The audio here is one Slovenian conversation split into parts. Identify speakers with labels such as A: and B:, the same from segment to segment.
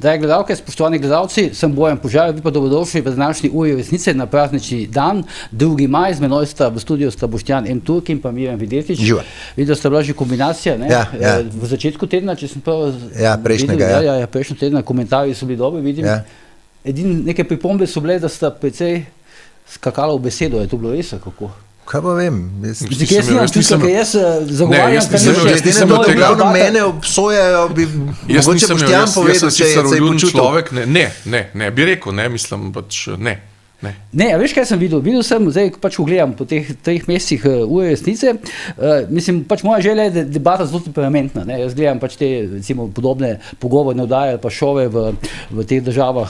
A: Dragi gledalke, spoštovani gledalci, sem Bojan Požar, vi pa dobrodošli v današnji uri resnice na praznični dan, 2. maj, z menoj sta v studiu sta Boštjan M. Turk in pa Miran Videtič.
B: Živa.
A: Vidim, da sta bila že kombinacija, ne?
B: Ja.
A: V začetku tedna, če sem prav
B: prejšnjega,
A: videl, prejšnjega tedna, komentarji so bili dobri, vidim. Ja. Neke pripombe so bile, da sta precej skakala v besedo, je to bilo res, kako?
B: Kaj pa vem?
A: Jaz zagovarjam,
B: mene obsojajo, bi mogoče Boštjan povedal, če je se
C: človek, ne, bi rekel, ne, mislim, pač ne.
A: Ne, a veš, kaj sem videl? Videl sem, zdaj pač ugledam po teh 3 mesecih ure resnice, mislim, pač moja želja je, da debata zelo temperamentna, ne? Jaz gledam pač te, recimo, podobne pogovorne oddaje ali pa šove v teh državah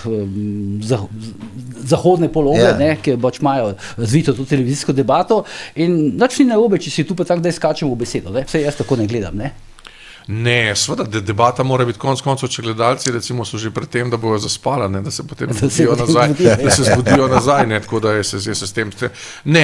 A: zahodne pologe, ne, ki pač imajo razvito to televizijsko debato in nič ni narobe, če si tu pa tako, da skačemo v besedo, ne? Vse jaz tako ne gledam, ne?
C: Ne, seveda, debata mora biti konec koncev, če gledalci recimo so že pred tem, da bojo zaspala, ne, da se potem zbudijo nazaj, ne, tako da jaz se s tem... Ne,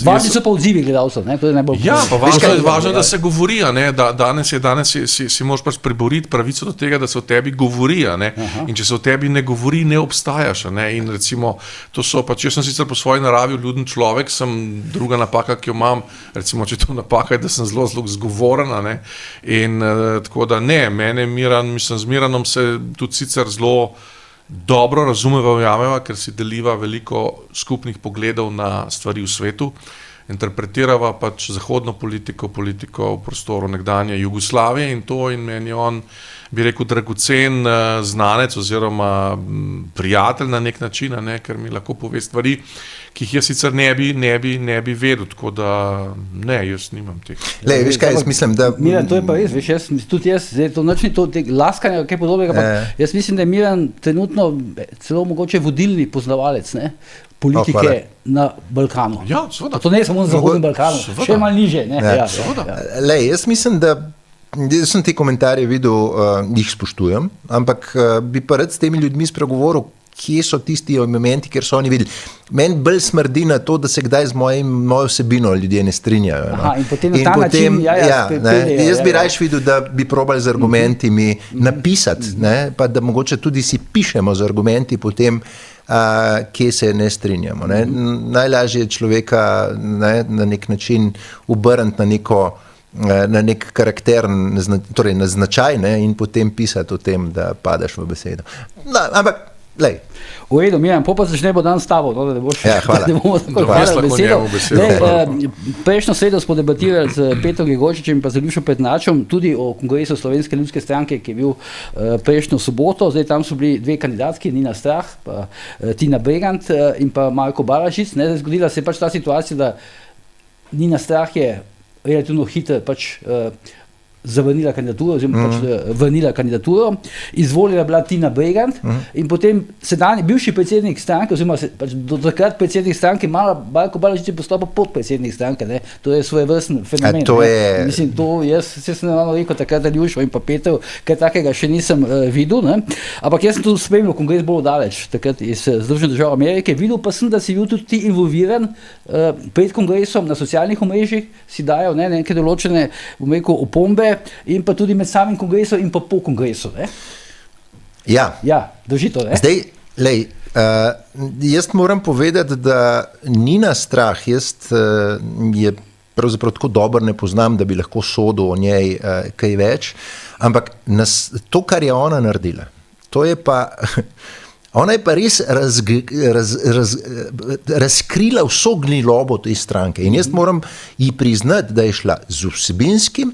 A: važni so pa odzivi gledalcev, ne, to je najbolj...
C: Ja, pa važno, da se govori, ne, da danes si moraš pač priboriti pravico do tega, da se o tebi govori, ne, in če se o tebi ne govori, ne obstajaš, ne, in recimo, to so pač, jaz sem sicer po svoji naravi ljuden človek, sem druga napaka, ki jo imam, recimo, če to napaka je, da sem zelo zgovorena, ne, in tako da ne, mene z Miranom se tudi sicer zelo dobro razumeva, verjameva, ker si deliva veliko skupnih pogledov na stvari v svetu, interpretirava pač zahodno politiko v prostoru nekdanje Jugoslavije in to, in meni on, bi rekel, dragocen znanec oziroma prijatelj na nek način, ne, ker mi lahko pove stvari, ki jih jaz sicer ne bi vedel, tako da ne, jaz nimam teh.
B: Lej, veš kaj, jaz mislim, da...
A: Miran, to je pa res, veš, tudi jaz, to nočni to laskanje, kaj podobnega, jaz mislim, da je Miran trenutno celo mogoče vodilni poznavalec, ne, politike na Balkanu.
C: Ja, seveda.
A: To ne je samo na Zahodnem Balkanu, še malo niže, ne.
B: Ja, seveda. Lej, jaz mislim, da jaz sem te komentarje videl, jih spoštujem, ampak bi pa rad s temi ljudmi spregovoril, kje so tisti momenti, kjer so oni videli. Meni bolj smrdi na to, da se kdaj z mojo vsebino ljudje ne strinjajo. No?
A: Aha, in potem na ta način,
B: jaz bi rajš videl, da bi probali z argumenti mi napisati, ne? Pa da mogoče tudi si pišemo z argumenti potem, kje se ne strinjamo. Ne? Najlažje je človeka, ne, na nek način obrniti na nek karakter, torej na značaj, ne, in potem pisati o tem, da padaš v besedo. No, ampak, lej.
A: V redu, Miran, pa začnemo dan s tabo, no, da ne boš...
B: Ja, hvala.
A: Da bomo tako hvala besedo. Prejšnjo sredo smo debatirali z Petrom Gregorčičem in pa z Ljušo Prednačem tudi o kongresu Slovenske ljudske stranke, ki je bil prejšnjo soboto. Zdaj tam so bili 2 kandidatki, Nina Strah, pa Tina Bregant in pa Marko Balažic. Ne, zgodila se je pač ta situacija, da Nina Strah je relativno hitro pač zavrnila kandidaturo, oziroma pač vrnila kandidaturo, izvolila bila Tina Bregant in potem sedanji bivši predsednik stranke, oziroma pač do takrat predsednik stranke, Marko Balažič je postal pa podpredsednik stranke, ne? To je svojevrsten fenomen. Mislim, to jaz sem rekel takrat Ljušo in pa Petrov, kaj takega še nisem videl, ne? Ampak jaz sem tudi spremljal kongres bolj daleč, takrat iz Združenih držav Amerike, videl pa sem, da si bil tudi ti involviran pred kongresom, na socialnih omrežjih si dajo, ne, neke določene, bom rekel, opombe in pa tudi med samim kongresom in pa po kongresu, ne?
B: Ja.
A: Ja, drži to, ne?
B: Zdaj, lej, jaz moram povedati, da Nina Strah, je pravzaprav tako dobro ne poznam, da bi lahko sodil o njej kaj več, ampak to, kar je ona naredila, to je pa... Ona je pa res razkrila vso gnilobo te stranke in jaz moram ji priznati, da je šla z vsebinskim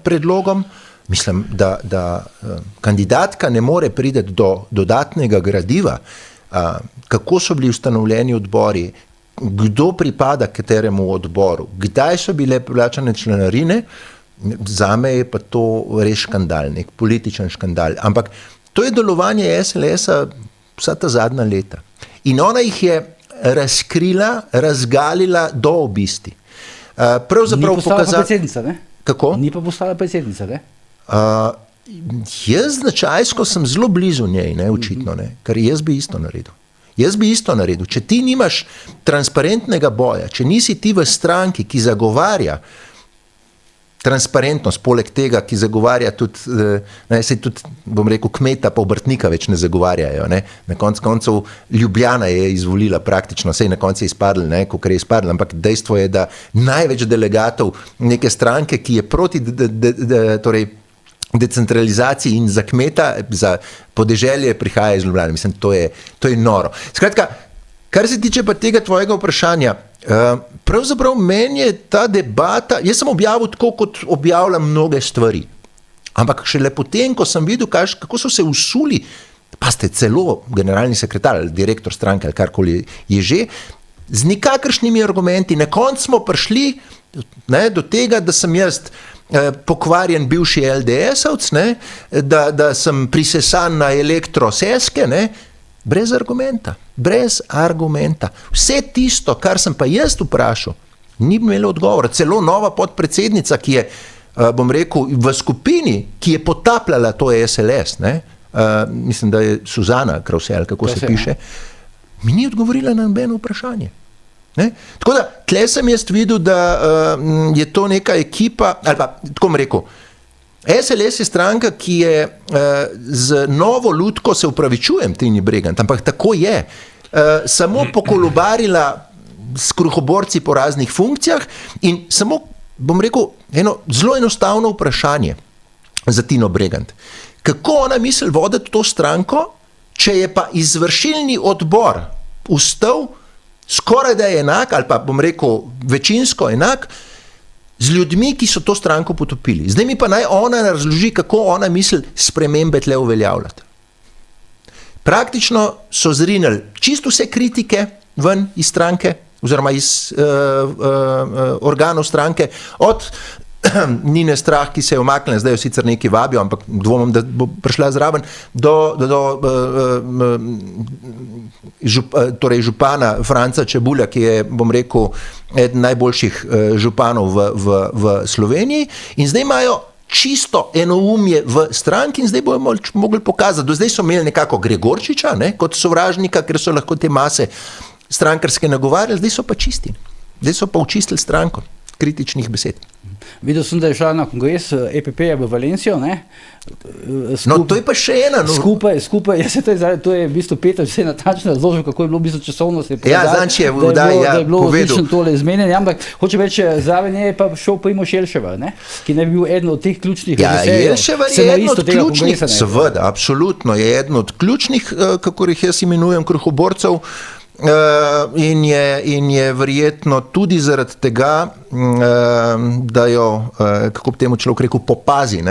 B: predlogom. Mislim, da kandidatka ne more priti do dodatnega gradiva, kako so bili ustanovljeni odbori, kdo pripada kateremu odboru, kdaj so bile plačane članarine, zame je pa to res škandal, nek političen škandal. Ampak to je delovanje SLS-a vsa ta zadnja leta. In ona jih je razkrila, razgalila do obisti.
A: Pravzaprav ni postala predsednica, ne?
B: Kako?
A: Ni pa postala predsednica, ne?
B: Jaz značajsko sem zelo blizu njej, ne, očitno, ne, ker jaz bi isto naredil. Če ti nimaš transparentnega boja, če nisi ti v stranki, ki zagovarja transparentnost, poleg tega, ki zagovarja tudi, se tudi, bom rekel, kmeta pa obrtnika več ne zagovarjajo. Ne? Na koncu Ljubljana je izvolila praktično, sej na koncu je izpadl, kolikor je izpadl, ampak dejstvo je, da največ delegatov neke stranke, ki je proti torej decentralizaciji in za kmeta, za podeželje prihaja iz Ljubljane. Mislim, to je noro. Skratka, kar se tiče pa tega tvojega vprašanja, pravzaprav meni je ta debata, jaz sem objavil tako, kot objavljam mnoge stvari, ampak šele potem, ko sem videl, kako so se usuli, pa ste celo generalni sekretar ali direktor stranke ali karkoli je že, z nikakršnimi argumenti, na koncu smo prišli do tega, da sem jaz pokvarjen bivši LDS-ovc, da sem prisesan na elektroseske, brez argumenta. Vse tisto, kar sem pa jaz vprašal, ni imelo odgovora. Celo nova podpredsednica, ki je, bom rekel, v skupini, ki je potapljala to SLS, mislim, da je Suzana Krausel, kako se piše, mi ni odgovorila na nobeno vprašanje. Tako da, tle sem jaz videl, da je to neka ekipa, ali pa, tako bom rekel, SLS je stranka, ki je z novo lutko, se upravičujem, Tini Bregant, ampak tako je, samo pokolobarila s kruhoborci po raznih funkcijah in samo, bom rekel, eno zelo enostavno vprašanje za Tino Bregant. Kako ona misli voditi to stranko, če je pa izvršilni odbor ustal skoraj da je enak, ali pa bom rekel večinsko enak, z ljudmi, ki so to stranko potopili. Zdaj mi pa naj ona razloži, kako ona misli spremembe tle uveljavljati. Praktično so zrinili čisto vse kritike ven iz stranke, oziroma iz organov stranke, od Nine Strah, ki se je umaknila, zdaj jo sicer neki vabijo, ampak dvomim, da bo prišla zraven, torej župana Franca Čebulja, ki je, bom rekel, eden najboljših županov v Sloveniji, in zdaj imajo čisto enoumje v stranki in zdaj bojo mogli pokazati. Do zdaj so imeli nekako Gregorčiča, kot sovražnika, ker so lahko te mase strankarske nagovarjali, zdaj so pa čisti. Zdaj so pa očistili stranko kritičnih besed.
A: Videl sem, da je šla na kongres EPP-ja v Valencijo,
B: No, to je pa še ena.
A: Skupaj, to je v bistvu Peter vse natančno razložil, kako je bilo v bistvu časovnost.
B: Da
A: je bilo odlično tole izmenjanje, ampak hoče reči, zraven je pa šel Primož Jelševar, ki ne bi bil eden od teh ključnih
B: Jelševar je eden od ključnih, seveda, absolutno, je eden od ključnih, kako jih jaz imenujem, kruhoborcev, in je verjetno tudi zaradi tega, da jo, kako bi temu človek rekel, popazi,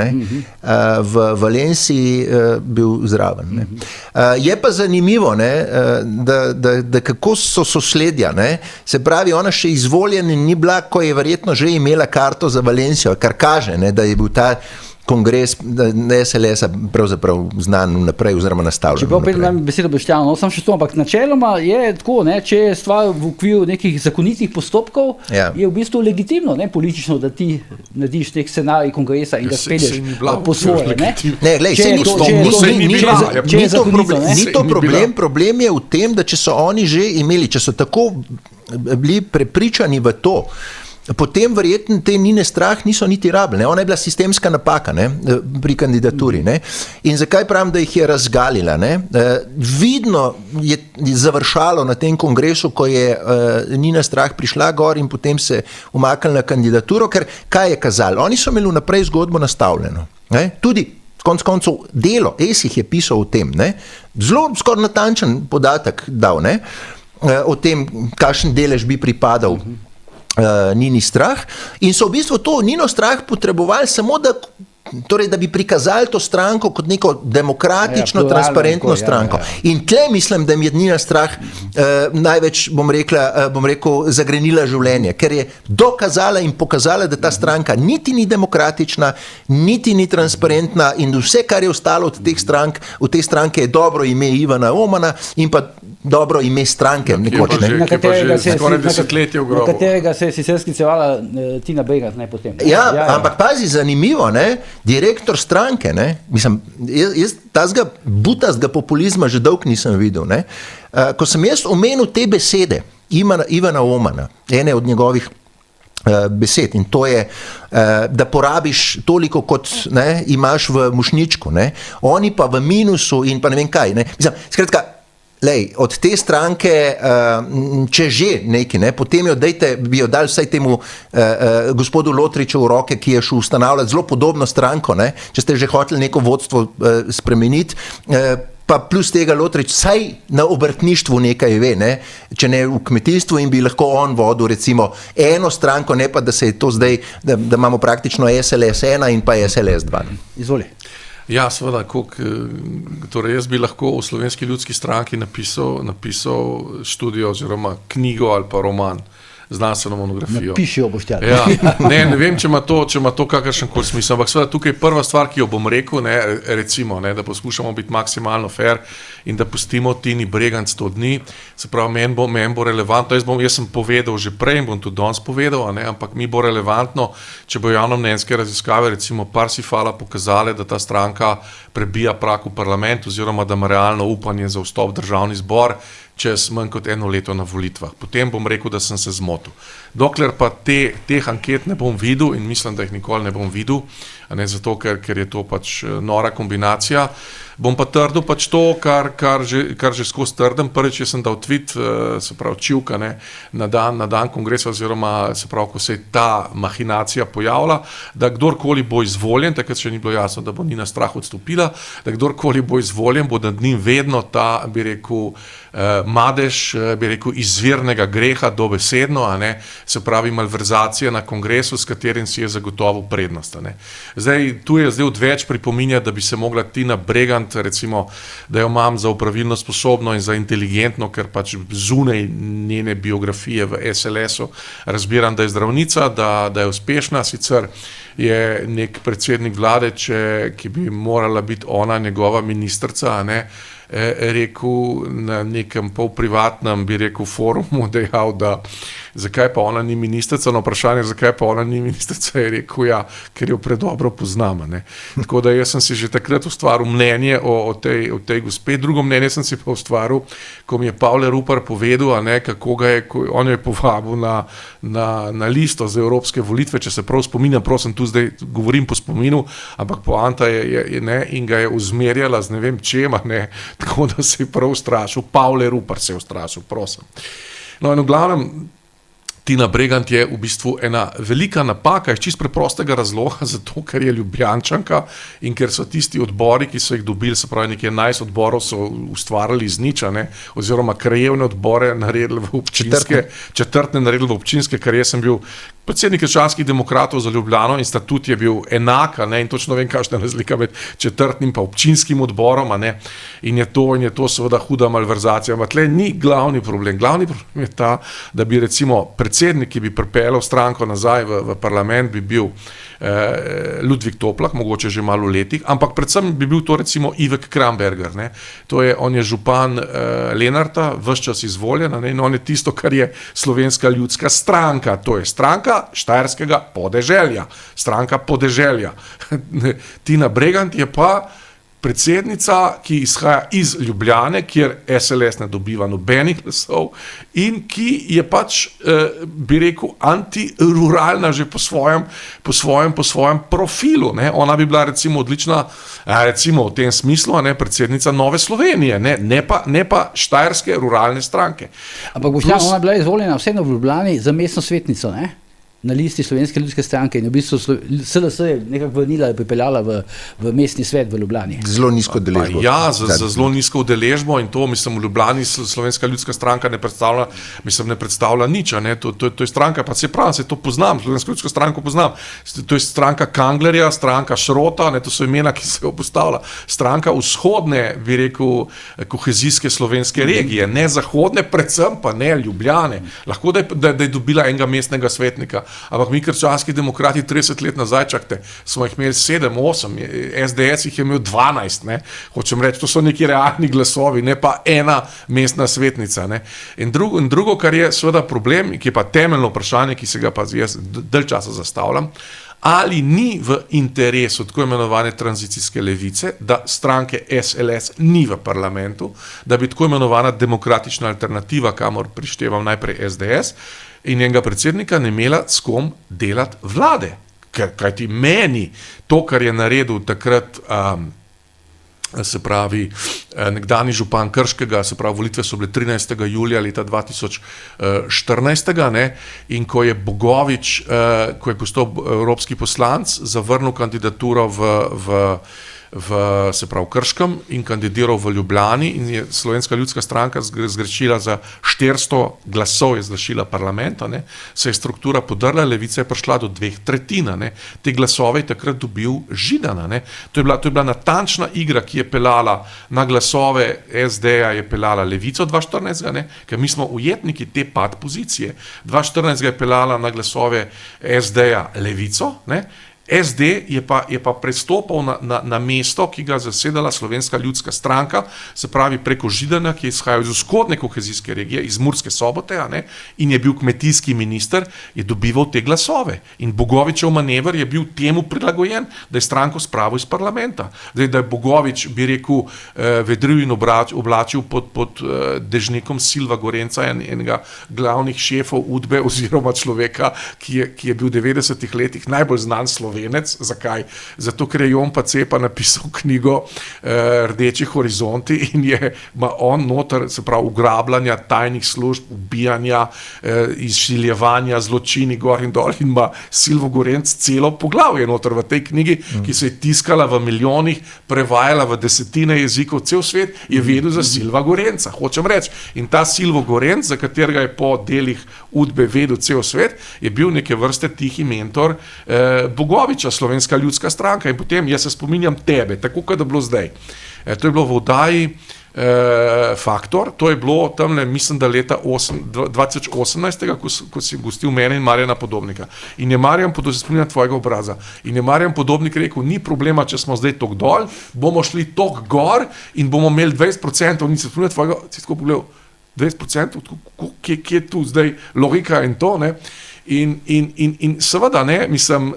B: v Valenciji bil zraven. Je pa zanimivo, da kako so sosledja, se pravi, ona še izvoljena ni bila, ko je verjetno že imela karto za Valencijo, kar kaže, da je bil ta kongres SLS-a pravzaprav znan naprej oziroma nastavljen.
A: Čeprav opet nam besedo Boštjan, sam še to, ampak načeloma je tako, če je stvar v okviru nekih zakonitih postopkov, je v bistvu legitimno, politično, da ti narediš nek scenarij kongresa in da spelješ po svoje.
B: Ne, glej, ni to problem, problem je v tem, da če so oni že imeli, če so tako bili prepričani v to, potem verjetno te Nine Strah niso niti rabili. Ona je bila sistemska napaka pri kandidaturi. In zakaj pravim, da jih je razgalila? Vidno je završalo na tem kongresu, ko je Nina Strah prišla gor in potem se umaknila na kandidaturo, ker kaj je kazalo? Oni so imeli naprej zgodbo nastavljeno. Tudi konec koncev delo, Esih je pisal o tem. Zelo skoraj natančen podatek dal o tem, kakšen delež bi pripadal Nini Strah, in so v bistvu to Nino Strah potrebovali samo, da bi prikazali to stranko kot neko demokratično, transparentno stranko. In tle mislim, da mi je Nina Strah največ, bom rekel, zagrenila življenje, ker je dokazala in pokazala, da ta stranka niti ni demokratična, niti ni transparentna in vse, kar je ostalo od te stranke je dobro ime Ivana Omana in pa dobro ime stranke.
A: Na katerega se je sicer sklicevala Tina Bregant potem.
B: Ampak pazi, zanimivo, direktor stranke, mislim, jaz tazga butastga populizma že dolgo nisem videl, ko sem jaz omenil te besede Ivana Omana, ene od njegovih besed in to je, da porabiš toliko, kot imaš v mošnjičku. Oni pa v minusu in pa ne vem kaj. Mislim, skratka, od te stranke, če že nekaj, potem bi jo dali vsaj temu gospodu Lotriču v roke, ki je šel ustanavljati zelo podobno stranko, če ste že hoteli neko vodstvo spremeniti, pa plus tega Lotrič vsaj na obrtništvu nekaj ve, če ne v kmetijstvu in bi lahko on vodil recimo eno stranko, ne pa da se je to zdaj, da imamo praktično SLS 1 in pa SLS 2.
A: Izvoli.
C: Ja, seveda, torej jaz bi lahko v Slovenski ljudski stranki napisal študijo oziroma knjigo ali pa roman, znanstveno monografijo.
A: Napišijo Boštjan.
C: Ja, ne vem, če ima to kakršenkoli smisel, ampak seveda tukaj prva stvar, ki jo bom rekel, recimo, da poskušamo biti maksimalno fair in da pustimo Tini Breganc 100 dni, se pravi, meni bo relevantno, jaz sem povedal že prej in bom tudi danes povedal, ampak mi bo relevantno, če bo javnomnenjske raziskave recimo Parsifala pokazale, da ta stranka prebija prag v parlament oziroma da ima realno upanje za vstop v državni zbor čez manj kot 1 leto na volitvah. Potem bom rekel, da sem se zmotil. Dokler pa teh anket ne bom videl in mislim, da jih nikoli ne bom videl, zato ker je to pač nora kombinacija, bom pa trdil pač to, kar že skozi trdim. Prvič, jaz sem dal tweet, se pravi čivka, na dan kongresa oziroma se pravi, ko se je ta mahinacija pojavila, da kdorkoli bo izvoljen, takrat še ni bilo jasno, da bo Nina Strah odstopila, da kdorkoli bo izvoljen, bo nad njim vedno ta, bi rekel, madež, bi rekel, izvirnega greha dobesedno, se pravi malverzacija na kongresu, s katerim si je zagotovil prednost. Zdaj, tu je zdaj odveč pripominja, da bi se mogla Tina Bregant, recimo, da jo imam za upravilno sposobno in za inteligentno, ker pač zunaj njene biografije v SLS-u razbiram, da je zdravnica, da je uspešna, sicer je nek predsednik vlade, ki bi morala biti ona njegova ministrica, rekel na nekem polprivatnem, bi rekel, forumu, dejal, da zakaj pa ona ni ministrica, na vprašanje, zakaj pa ona ni ministrica, je rekel, ja, ker jo predobro poznam. Tako da jaz sem si že takrat ustvaril mnenje o tej gospe. Drugo mnenje sem si pa ustvaril, ko mi je Pavle Rupar povedal, kako ga je, on jo je povabil na listo za evropske volitve, če se prav spominjam, prosim, tu zdaj govorim po spominu, ampak poanta je in ga je uzmerjala z ne vem čema, tako da se je prav ustrašil. Pavle Rupar se je ustrašil, prosim. No in v glavnem, Tina Bregant je v bistvu ena velika napaka iz čist preprostega razloga, zato ker je Ljubljančanka in ker so tisti odbori, ki so jih dobili, se pravi nekaj 11 odborov so ustvarjali iz nič, oziroma krajevne odbore naredili v občinske, četrtne naredili v občinske, ker jaz sem bil predsednik Krščanskih demokratov za Ljubljano in statut je bil enak, in točno vem, kakšna razlika med četrtnim pa občinskim odborom, in je to seveda huda malverzacija. Ampak tle ni glavni problem. Glavni problem je ta, da bi recimo predsednik, ki bi pripeljal stranko nazaj v parlament, bi bil Ludvik Toplak, mogoče že malo letih, ampak predvsem bi bil to recimo Ivek Kramberger. On je župan Lenarta, ves čas izvoljen, in on je tisto, kar je Slovenska ljudska stranka. To je stranka štajerskega podeželja. Stranka podeželja. Tina Bregant je pa predsednica, ki izhaja iz Ljubljane, kjer SLS ne dobiva nobenih glasov in ki je pač, bi rekel, antiruralna že po svojem profilu. Ona bi bila recimo odlična, recimo v tem smislu, predsednica Nove Slovenije, ne pa štajerske ruralne stranke.
A: Ampak Boštjan, ona je bila izvoljena vseeno v Ljubljani za mestno svetnico, na listi Slovenske ljudske stranke in v bistvu SLS je nekako vrnila in pripeljala v mestni svet v Ljubljani.
B: Zelo nizko udeležbo.
C: Ja, za zelo nizko udeležbo in to, mislim, v Ljubljani Slovenska ljudska stranka ne predstavlja nič, to je stranka, pa se pravi, se to poznam, Slovensko ljudsko stranko poznam, to je stranka Kanglerja, stranka Šrota, to so imena, ki se jo postavlja, stranka vzhodne, bi rekel, kohezijske slovenske regije, ne zahodne, predvsem pa ne Ljubljane. Lahko, da je dobila enega mestnega svetnika, ampak mi krščanski demokrati 30 let nazaj, čakajte, smo jih imeli 7, 8, SDS jih je imel 12, hočem reči, to so neki realni glasovi, ne pa ena mestna svetnica. In drugo, kar je seveda problem, ki je pa temeljno vprašanje, ki se ga pa jaz dalj časa zastavljam, ali ni v interesu tako imenovane tranzicijske levice, da stranke SLS ni v parlamentu, da bi tako imenovana demokratična alternativa, kamor prištevam najprej SDS, in njenega predsednika ne imela s kom delati vlade. Kajti meni to, kar je naredil takrat se pravi nekdani župan Krškega, se pravi volitve so bile 13. julija leta 2014, ne, in ko je Bogovič, ko je postal evropski poslanec, zavrnil kandidaturo se pravi Krškem in kandidiral v Ljubljani in je Slovenska ljudska stranka zgrešila za 400 glasov, je zgrešila parlamenta, ne, se je struktura podrla, levica je prišla do 2/3, ne, te glasove je takrat dobil Židana, ne, to je bila natančna igra, ki je pelala na glasove SD-ja, je pelala levico 2014, ne, ker mi smo ujetniki te pad pozicije, 2014 je pelala na glasove SD-ja levico, ne, SD je pa prestopal na mesto, ki ga zasedala Slovenska ljudska stranka, se pravi preko Židana, ki je izhajal iz vzhodne kohezijske regije, iz Murske Sobote, ne, in je bil kmetijski minister, je dobival te glasove. In Bogovičev manever je bil temu prilagojen, da je stranko spravil iz parlamenta. Zdaj, da je Bogovič, bi rekel, vedril in oblačil pod dežnikom Silva Gorenca, enega glavnih šefov Udbe oziroma človeka, ki je bil v 90-ih letih najbolj znan Slovenec. Zakaj? Zato, ker je Jon Pacepa napisal knjigo Rdeči horizonti in ima on noter, se pravi, ugrabljanja tajnih služb, ubijanja, izšiljevanja, zločini gor in dol in ima Silvo Gorenc celo poglavje noter v tej knjigi, ki se je tiskala v milijonih, prevajala v desetine jezikov, cel svet je vedel za Silva Gorenca, hočem reči. In ta Silvo Gorenc, za katerega je po delih Udbe vedel cel svet, je bil neke vrste tihi mentor Bogoviča, Slovenska ljudska stranka, in potem jaz se spominjam tebe, tako kot da bilo zdaj. To je bilo v oddaji Faktor, to je bilo tamle, mislim, da leta 2018, ko si gostil mene in Marjana Podobnika. In je Marjan, se spominjam tvojega obraza, in je Marjan Podobnik rekel, ni problema, če smo zdaj tok dol, bomo šli tok gor in bomo imeli 20%, in se spominjam tvojega, si tako pogledal, 20%, kje je tu zdaj logika in to, ne? In seveda, ne, mislim,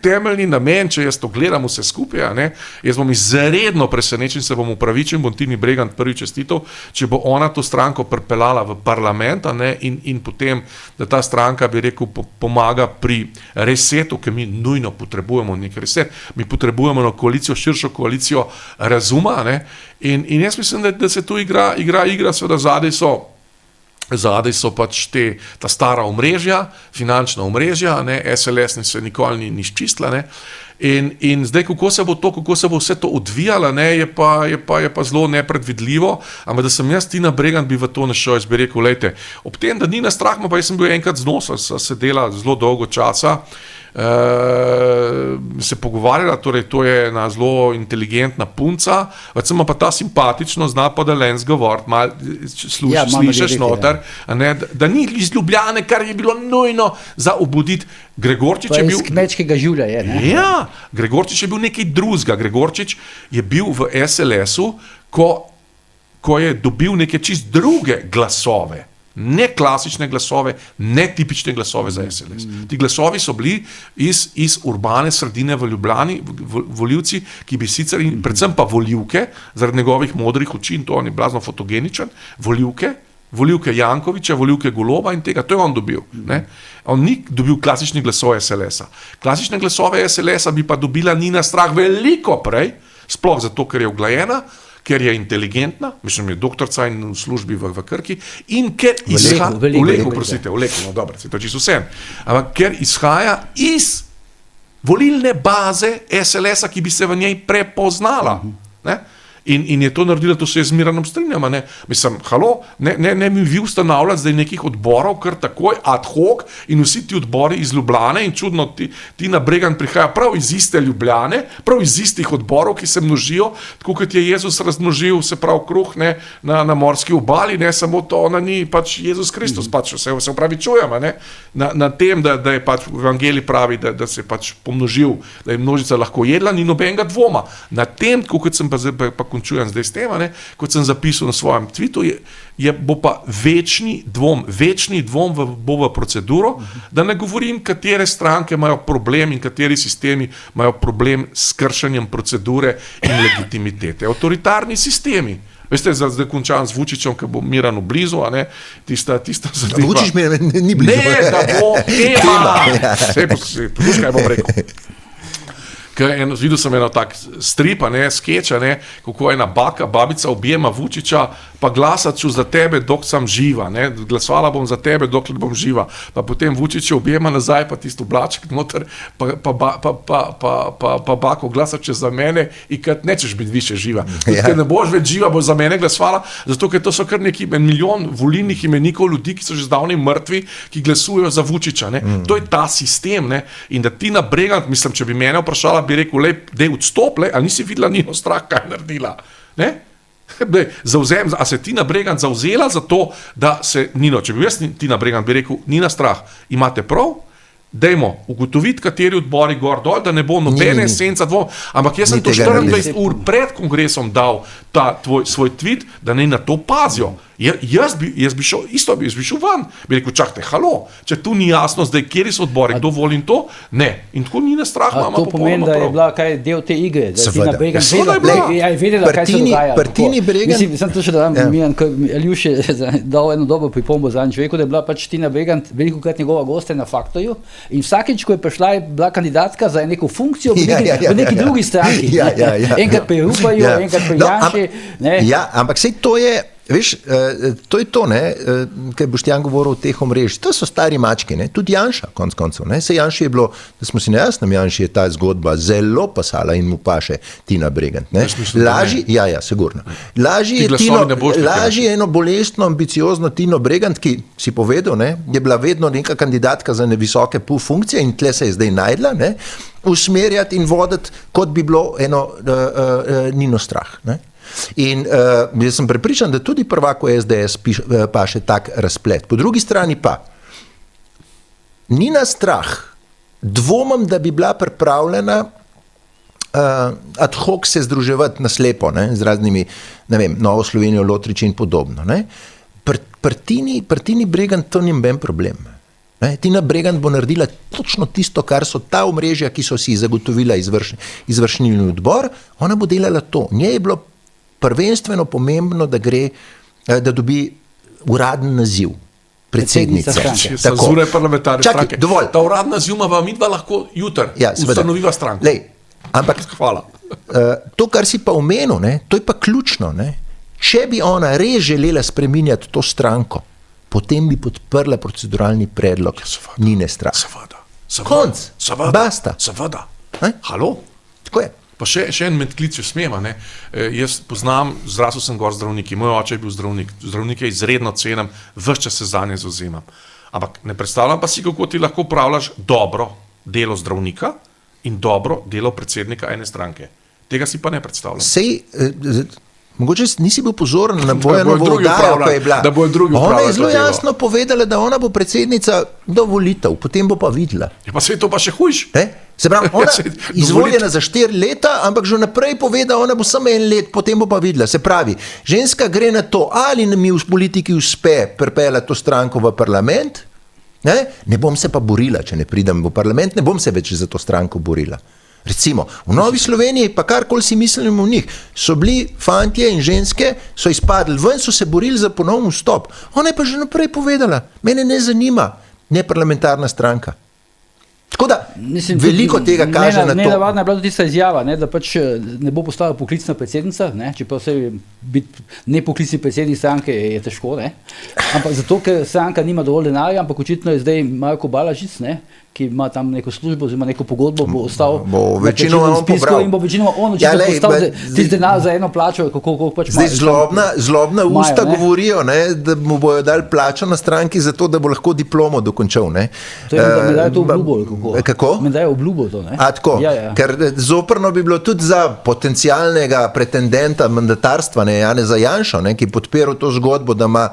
C: temeljni namen, če jaz to gledam vse skupaj, ne, jaz bom izredno presenečen, se bom upravičil, bom Tini Bregant prvi čestitev, če bo ona to stranko pripeljala v parlament, ne, in potem, da ta stranka, bi rekel, pomaga pri resetu, ker mi nujno potrebujemo nek reset, mi potrebujemo na koalicijo, širšo koalicijo razuma, ne, in jaz mislim, da se tu igra, seveda zadaj so pač ta stara omrežja, finančna omrežja, ne, SLS se nikoli ni ščistila, ne, in zdaj, kako se bo vse to odvijalo, ne, je pa zelo nepredvidljivo, ampak da sem jaz Tina Bregant bi v to našel, jaz bi rekel, lejte, ob tem, da ni na strah, pa jaz sem bil enkrat z nosa, sedela zelo dolgo časa, se pogovarjala, torej to je ena zelo inteligentna punca, sem pa ta simpatično zna pa da lens govor, malo slišiš noter, ne, da ni iz Ljubljane, kar je bilo nujno za obuditi. Gregorčič je bil...
A: iz kmečkega življa je, ne?
C: Ja, Gregorčič je bil nekaj drugega. Gregorčič je bil v SLS-u, ko je dobil neke čist druge glasove. Ne klasične glasove, ne tipične glasove za SLS. Ti glasovi so bili iz urbane sredine v Ljubljani, volivci, ki bi sicer, in predvsem pa volivke, zaradi njegovih modrih oči, in to on je blazno fotogeničen, volivke Jankoviča, volivke Goloba in tega, to je on dobil. Ne? On ni dobil klasičnih glasov SLS-a. Klasične glasove SLS-a bi pa dobila Nina Strah veliko prej, sploh zato, ker je uglajena, ker je inteligentna, mislim, je doktorca in v službi v Krki, in ker izhaja, ker izhaja iz volilne baze SLS-a, ki bi se v njej prepoznala. Ne? In je to naredila, to se je z Miranom strinjama, ne, mislim, halo, ne mi vi ustanavljati zdaj nekih odborov, kar takoj ad hoc in vsi ti odbori iz Ljubljane in čudno Tina Bregant prihaja prav iz iste Ljubljane, prav iz istih odborov, ki se množijo, tako kot je Jezus razmnožil, se prav kruh, ne, na morski obali, ne, samo to ona ni pač Jezus Kristus, pač se opravičujemo, ne, na tem, da je pač v evangeliji pravi, da se pač pomnožil, da je množica lahko jedla, ni nobenega dvoma. Na tem, tako kot sem pa zaključujem zdaj s tem, kot sem zapisal na svojem tweetu, bo pa večni dvom bo v proceduro, da ne govorim, katere stranke imajo problem in kateri sistemi imajo problem s kršenjem procedure in legitimitete. Avtoritarni sistemi. Veste, zdaj končam z Vučićem, ki bo Miranu blizu, tista zadeva.
B: Vučić mi ni blizu.
C: Ne, da bo tema. Poslušaj, kaj bom rekel. Videl sem eno tak strip, skeč, kako ena babica objema Vučića, pa glasat ću za tebe, dok sam živa, glasovala bom za tebe, dokler bom živa, pa potem Vučić objema nazaj, pa tisto oblaček noter, pa bako glasat će za mene i kad nećeš biti više živa. Kad ne boš več živa, boš za mene glasovala, zato ker to so kar neki 1 milijon volilnih imenikov ljudi, ki so že zdavni mrtvi, ki glasujejo za Vučića. To je ta sistem. In da Tina Bregant, mislim, če bi mene vprašala, bi rekel, dej odstop, ali nisi videla Nino Strah, kaj je naredila? A se Tina Bregant zauzela za to, da se Nino, če bi jaz Tina Bregant, bi rekel, Nina Strah, imate prav? Dajmo ugotoviti, kateri odbori gor dol, da ne bo nobene esenca dvom, ampak jaz sem to 24 ur pred kongresom dal svoj tweet, da ne na to pazijo. Jaz bi šel, isto bi šel van, bi rekel, čakajte, halo, če tu ni jasno zdaj, kjeri so odbori, kdo voli in to, ne. In tako Nina Strah mama
A: to pomeni, da je bila kaj del te igre, da je Tina Bregant vedela, kaj se dogaja.
B: Tini Bregant.
A: Mislim, sem to še dodam, Aljuš je dal eno dobro pripombo zadnjič, rekel, da je bila pač Tina Bregant velikokrat njegova gosta na Faktorju in vsakič, ko je prišla, je bila kandidatka za neko funkcijo v neki drugi stranki. Enkrat pri Rupaju, enkrat pri Janši.
B: Ja, ampak sej to je, veš, to je to, kaj Boštjan govoril o teh omrežjih. To so stari mački, tudi Janša, konc koncev. Sej Janši je bilo, da smo si nejasnem, Janši je ta zgodba zelo pasala in mu paše Tina Bregant. Laži, sigurno. Laži eno bolestno, ambiciozno Tino Bregant, ki si povedal, je bila vedno neka kandidatka za visoke funkcije in tle se je zdaj najdla, usmerjati in voditi, kot bi bilo eno Nino Strah. In jaz sem prepričan, da tudi prvako SDS paše tak razplet. Po drugi strani pa Nina Strah, dvomim, da bi bila pripravljena ad hoc se združevati na slepo, z raznimi, Novo Slovenijo, Lotrič in podobno. Pri Tini Bregant to ni noben problem. Tina Bregant bo naredila točno tisto, kar so ta omrežja, ki so si zagotovila izvršilni odbor, ona bo delala to. Njej je bilo prvenstveno pomembno, da dobi uraden naziv predsednica.
C: Cenzura je parlamentarne stranke.
B: Dovolj.
C: Ta uradna naziv ima midva lahko jutri ustanoviva stranka.
B: Ampak
C: hvala.
B: To, kar si pa omenil, to je pa ključno. Če bi ona res želela spreminjati to stranko, potem bi podprla proceduralni predlog Nine Strah. Konc. Basta.
C: Seveda. Halo?
B: Tako je.
C: Pa še en medklic, če smem, jaz poznam, zrasel sem gor zdravniki, moj oče je bil zdravnik, zdravnike izredno cenim, ves čas se zanje zauzemam. Ampak ne predstavljam pa si, kako ti lahko upravljaš dobro delo zdravnika in dobro delo predsednika ene stranke. Tega si pa ne predstavljam.
B: Mogoče nisi bil pozoren na Bojanovo oddajo, ko je bila. Ona je zelo jasno povedala, da ona bo predsednica do volitev, potem bo pa videla.
C: Pa se je to pa še hujš.
B: Se pravi, ona izvoljena za 4 leta, ampak že naprej poveda, ona bo samo 1 let, potem bo pa videla. Se pravi, ženska gre na to, ali mi v politiki uspe pripeljati to stranko v parlament, ne bom se pa borila, če ne pridem v parlament, ne bom se več za to stranko borila. Recimo, v Novi Sloveniji, pa karkoli si mislimo v njih, so bili fantje in ženske, so izpadli ven, so se borili za ponovno vstop. Ona je pa že naprej povedala, mene ne zanima neparlamentarna stranka. Tako da, veliko tega kaže na to.
A: Nenavadna je bila tista izjava, da pač ne bo postala poklicna predsednica, čeprav se biti nepoklicni predsednik stranke je težko, ampak zato, ker stranka nima dovolj denarja, ampak očitno je zdaj Marko Balažic, ki ima tam neko službo oziroma neko pogodbo, bo ostal na plačilnem spisku in bo večinoma on očitno postal tisti denar za eno plačo, kako pač
B: zdaj zlobna usta govorijo, da mu bojo dali plačo na stranki za to, da bo lahko diplomo dokončal.
A: To je, da me dajo to obljubo.
B: Kako?
A: Me dajo obljubo to.
B: Tako, ker zoprno bi bilo tudi za potencialnega pretendenta mandatarstva, Janeza Janšo, ki podpiral to zgodbo, da ima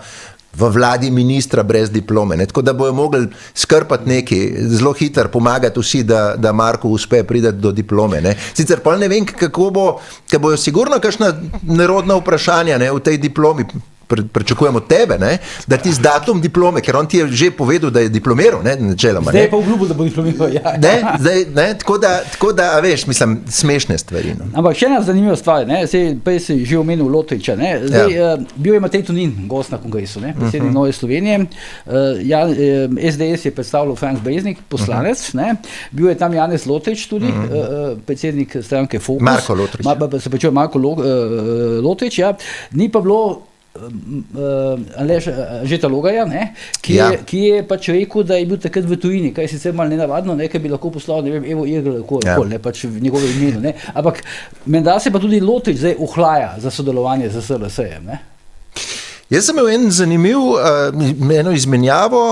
B: v vladi ministra brez diplome, ne? Tako da bojo mogli skrpati nekaj, zelo hitro pomagati vsi, da Marko uspe prideti do diplome. Ne? Sicer pa ne vem, kako bo, ker bojo sigurno kakšna nerodna vprašanja, ne, v tej diplomi. Pričakujemo tebe, ne, da ti z datum diplome, ker on ti je že povedal, da je diplomiral, ne, načeloma.
A: Zdaj je pa obljubil, da bo diplomiral, ja.
B: Tako da, a veš, mislim, smešne stvari. No.
A: Ampak še ena zanimiva stvar, ne, prej si že omenil Lotriča, ne, zdaj, bil je Matej Tonin, gost na kongresu, ne, predsednik Nove Slovenije, SDS je predstavljal Franc Breznik, poslanec, ne, bil je tam Janez Lotrič tudi, predsednik stranke Fokus.
B: Marko Lotrič.
A: Marko Lotrič, ja, ni pa bilo Anžeta Logarja, ki je pač rekel, da je bil takrat v tujini, kaj je sicer malo nenavadno, ker bi lahko poslal, ne vem, Evo Irgl, pač v njegove imenu. Ne? Ampak menda se pa tudi Lotrič zdaj ohlaja za sodelovanje z SLS-jem.
B: Jaz sem imel eno izmenjavo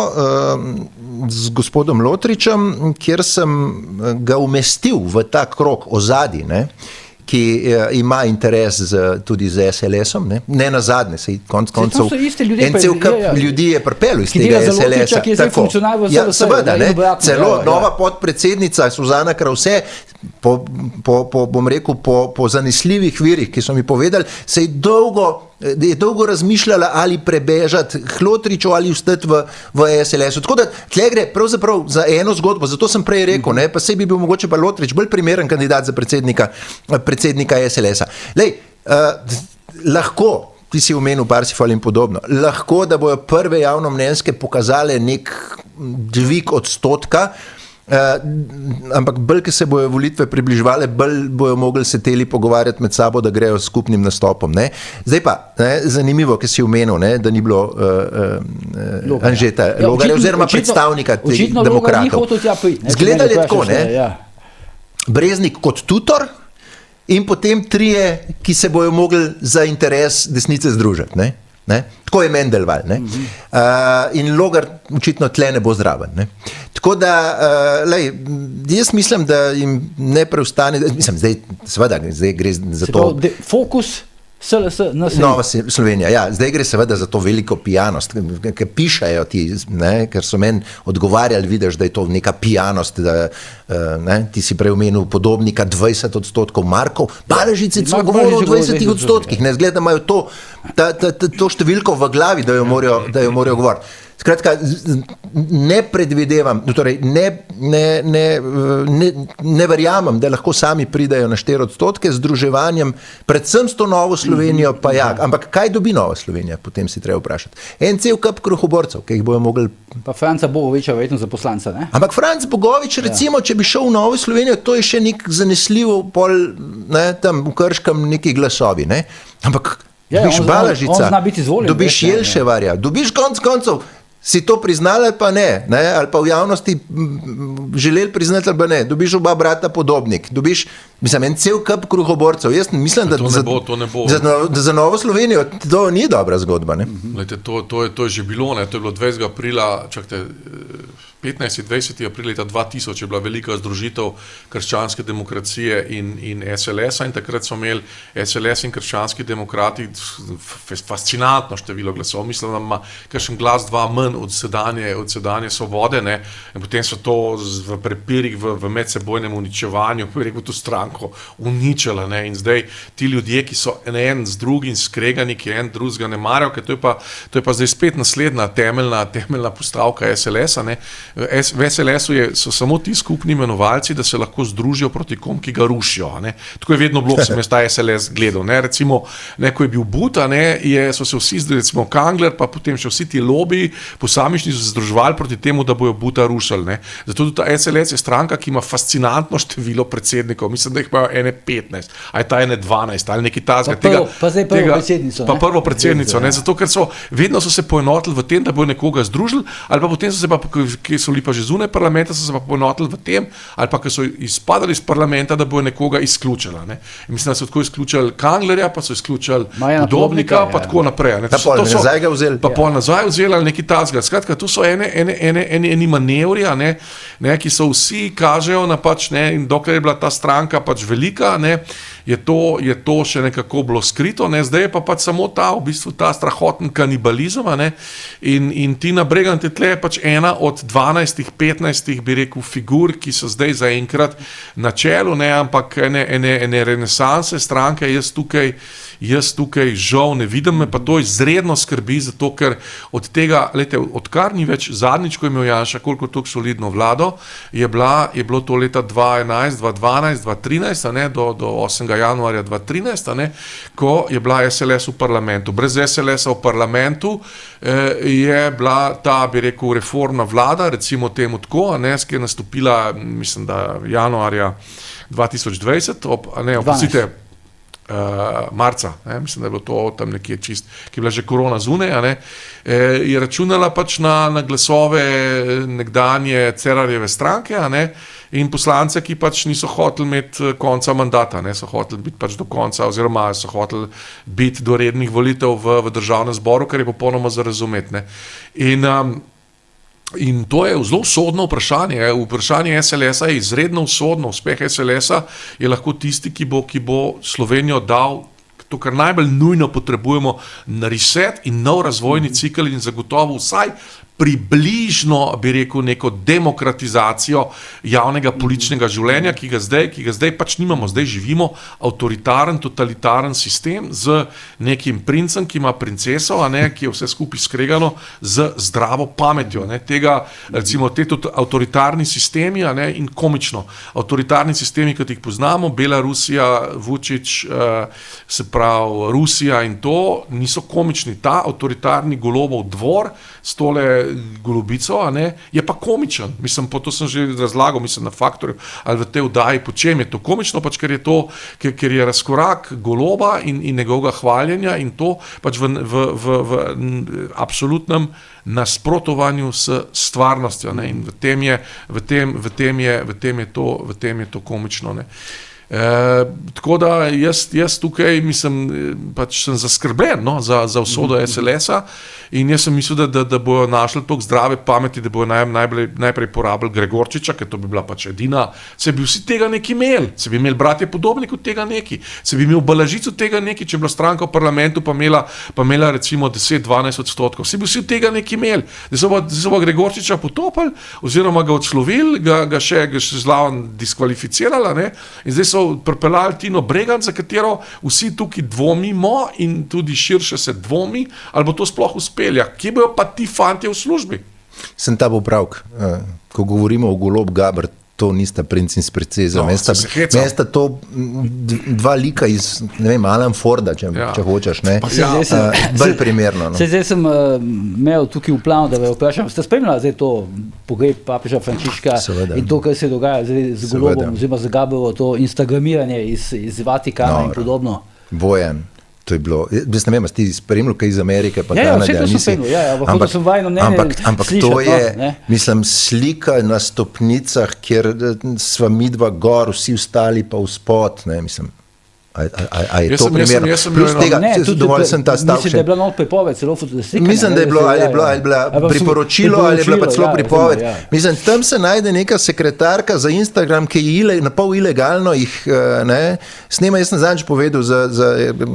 B: z gospodom Lotričem, kjer sem ga umestil v ta krog ozadij, ki ima interes tudi z SLS-om, ne na zadnje, se konc koncev en cel kup ljudi je pripeljal iz tega SLS-a.
A: Ki je zdaj funkcionar v SLS-u.
B: Seveda, celo nova podpredsednica Suzana Krause, bom rekel, po zanesljivih virih, ki so mi povedali, se je dolgo razmišljala, ali prebežati k Lotriču ali ostati v SLS-u. Tako da tle gre pravzaprav za eno zgodbo, zato sem prej rekel, pa sej bi bil mogoče pa Lotrič bolj primeren kandidat za predsednika SLS-a. Lej, lahko, ti si omenil Parsifal in podobno, lahko, da bojo prve javnomnenjske pokazale nek dvig odstotka, ampak bolj, ki se bojo volitve približevale, bolj bojo mogli se teli pogovarjati med sabo, da grejo s skupnim nastopom. Ne? Zdaj pa, zanimivo, ki si omenil, da ni bilo Anžeta Logarja oziroma predstavnika teh demokratov. Zgledali je tako, Breznik kot tutor in potem trije, ki se bojo mogli za interes desnice združiti. Ne? Tako je Mendelval. In Logar očitno tle ne bo zraven. Ne? Tako da, jaz mislim, da jim ne preostane, zdaj gre za to.
A: Fokus SLS na Sloveniji.
B: Nova Slovenija, ja. Zdaj gre seveda za to veliko pijanost, ki pišajo ti, ker so meni odgovarjali, vidiš, da je to neka pijanost, da ti si prej omenil Podobnika 20%, Markov, Baležic je celo govoril o 20%, ne zgleda, da imajo to številko v glavi, da jo morajo govoriti. Skratka, ne predvidevam, torej ne verjamem, da lahko sami pridajo na 4% z združevanjem, predvsem s to Novo Slovenijo, pa ja. Ampak kaj dobi Nova Slovenija, potem si treba vprašati. En cel kup kruhoborcev, ki jih bojo mogli...
A: Pa Franca Bogoviča verjetno za poslanca, ne?
B: Ampak Franc Bogovič, recimo, če bi šel v Novo Slovenijo, to je še nek zanesljiv tam v Krškem neki glasovi, ne? Ampak dobiš Balažica, dobiš Jelševarja, dobiš koncev, si to priznali ali pa ne, ali pa v javnosti želeli priznati ali pa ne, dobiš oba brata Podobnik, dobiš, mislim, en cel kup kruhoborcev. Jaz mislim, da za Novo Slovenijo to ni dobra zgodba. Ne?
C: Lejte, to je že bilo, to je bilo 20. aprila, 15. 20. aprila leta 2000 je bila velika združitev krščanske demokracije in SLS-a in takrat so imeli SLS in krščanski demokrati fascinantno število glasov. Mislim, da ima kakšen glas dva manj od sedanje Svobode, ne? In potem so to v prepirih, v medsebojnem uničevanju, rekel to stranko, uničila, ne? In zdaj ti ljudje, ki so en z drugim skregani, ki en drugega ne marajo, ker to je pa zdaj spet naslednja temeljna postavka SLS-a, ne? V SLS-u so samo ti skupni imenovalci, da se lahko združijo proti kom, ki ga rušijo. Ne? Tako je vedno bilo, sem jaz ta SLS gledal. Ne? Recimo, ko je bil Buta, so se vsi, recimo Kangler, pa potem še vsi ti lobiji posamični so se združevali proti temu, da bojo Buta rušili. Ne? Zato tudi ta SLS je stranka, ki ima fascinantno število predsednikov. Mislim, da jih imajo ene 15, ali ta ene 12, ali neki tazga.
A: Pa zdaj prvo predsednico.
C: Pa prvo predsednico, zato ker vedno so se poenotili v tem, da bojo nekoga združili, ali pa potem so se pa, ki so bili pa že zunaj parlamenta, so se pa poenotili v tem, ali pa, ki so izpadali iz parlamenta, da bojo nekoga izključila. Ne? Mislim, da so tako izključili Kanglerja, pa so izključili Podobnika, pa tako naprej.
B: Pa pol nazaj ga vzeli.
C: Pa pol nazaj vzeli ali neki tazga. Skratka, tu so eni manevri, ki so vsi kažejo na pač, in dokler je bila ta stranka pač velika, je to še nekako bilo skrito, ne? Zdaj je pa pač samo v bistvu ta strahoten kanibalizem, ne? In Tina Bregant je tle pač ena od 12-15, bi rekel, figur, ki so zdaj zaenkrat na čelu, ne? Ampak ene renesanse stranke jaz tukaj žal ne vidim, me pa to izredno skrbi, zato ker od tega, odkar ni več zadnjič, ko je imel Janša koliko toliko solidno vlado, je bilo to leta 2011, 2012, 2013, ne, do 8. januarja 2013, ne, ko je bila SLS v parlamentu. Brez SLS-a v parlamentu je bila ta, bi rekel, reformna vlada, recimo temu tako, ki je nastopila, mislim, da januarja 2020, opustite, marca, mislim, da je bilo to tam nekje čist, ki je bila že korona zunaj, je računala pač na glasove nekdanje Cerarjeve stranke, in poslance, ki pač niso hoteli imeti konca mandata, so hoteli biti pač do konca, oziroma so hoteli biti do rednih volitev v državnem zboru, kar je popolnoma za razumeti. In to je zelo usodno vprašanje. Vprašanje SLS-a je izredno usodno. Uspeh SLS-a je lahko tisti, ki bo Slovenijo dal to, kar najbolj nujno potrebujemo, na reset in nov razvojni cikel in zagotovo vsaj približno, bi rekel, neko demokratizacijo javnega političnega življenja, ki ga zdaj pač nimamo. Zdaj živimo avtoritaren, totalitaren sistem z nekim princem, ki ima princeso, ki je vse skupaj skregano z zdravo pametjo. Tega, recimo, te avtoritarni sistemi, in komično. Avtoritarni sistemi, kot jih poznamo, Belorusija, Vučić, se pravi Rusija in to, niso komični. Ta avtoritarni Golobov dvor s tole Golobico, je pa komičen. Mislim, to sem že razlagal, mislim, na Faktorju ali v tej vdaji, po čem je to komično, pač ker je razkorak Goloba in njegovega hvaljenja in to pač v absolutnem nasprotovanju s stvarnostjo, in v tem je to komično, tako da jaz tukaj mislim, pač sem zaskrbljen za usodo SLS-a in jaz sem mislil, da bojo našli toliko zdrave pameti, da bojo najprej porabili Gregorčiča, ker to bi bila pač edina, se bi vsi tega neki imeli, se bi imeli bratje Podobnik od tega neki, se bi imel Balažic od tega neki, če bi bila stranka v parlamentu pa imela recimo 10-12%, se bi vsi od tega neki imeli, da so pa Gregorčiča potopili oziroma ga odslovili, ga še zlaven diskvalificirali, in zdaj so pripeljali Tino Bregant, za katero vsi tukaj dvomimo in tudi širše se dvomi, ali bo to sploh uspelja. Kje bojo pa ti fantje v službi?
B: Sem ta popravk. Ko govorimo o Golob Gaber, to nista princ in princeza. Mesta to dva lika iz, ne vem, Alan Forda, če hočeš, ne? Bolj primerno.
A: Zdaj sem imel tukaj v planu, da vprašam, ste spremljali zdaj to pogreb papeža Frančiška in to, kar se dogaja zdaj z Golobom, oziroma z Gaberovo, to instagramiranje iz Vatikana in podobno?
B: Bojan. To je bilo, jaz ne vem, ti spremljal kaj iz Amerike, pa
A: Kanade,
B: ampak to je, mislim, slika na stopnicah, kjer sva midva gor, vsi ostali pa vzpod, ne, mislim. A je to primerno? Plus tega, dovolj sem ta stavek še.
A: Mislim, da je bila not pripoved, celo fotoslika.
B: Mislim, da je bilo, ali je bila priporočilo, ali je bila pa celo pripoved. Mislim, tam se najde neka sekretarka za Instagram, ki je na pol ilegalno jih snema. Jaz sem zadnjič povedal za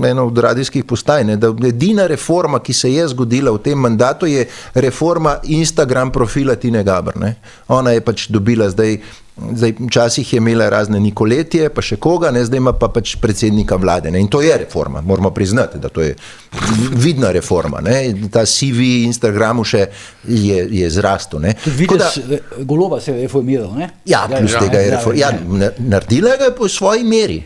B: eno od radijskih postaj, da edina reforma, ki se je zgodila v tem mandatu, je reforma Instagram profila Tine Gaber. Ona je pač dobila zdaj, včasih je imela razne Nikoletje, pa še koga, zdaj ima pa pač predsednika vlade. In to je reforma, moramo priznati, da to je vidna reforma. Ta CV Instagramu še je zrastel.
A: Tudi vidiš, Goloba se je reformiral.
B: Ja, plus tega je reformiral. Naredila ga je po svoji meri.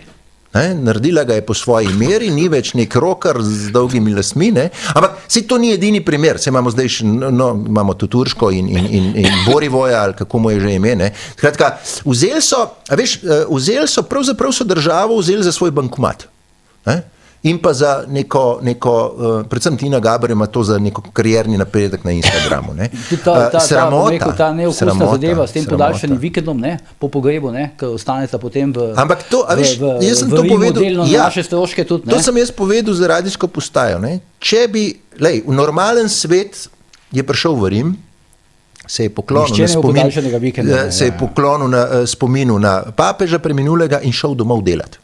B: Naredila ga je po svoji meri, ni več nek roker z dolgimi lasmi, ampak to ni edini primer, imamo zdaj še, imamo tudi Turško in Borivoja, ali kako mu je že ime. Skratka, vzeli so, pravzaprav so državo vzeli za svoj bankomat. In pa za neko predvsem Tina Gaber ima to za neko karierni napredek na Instagramu.
A: Sramota. Ta neokusna zadeva s tem podaljšanim vikendom, po pogrebu, ker ostaneta potem v Rimu delno na naše stroške tudi.
B: To sem jaz povedal za radijsko postajo. Če bi, v normalen svet je prišel v Rim, se je poklonil na spominu na papeža preminulega in šel domov delati.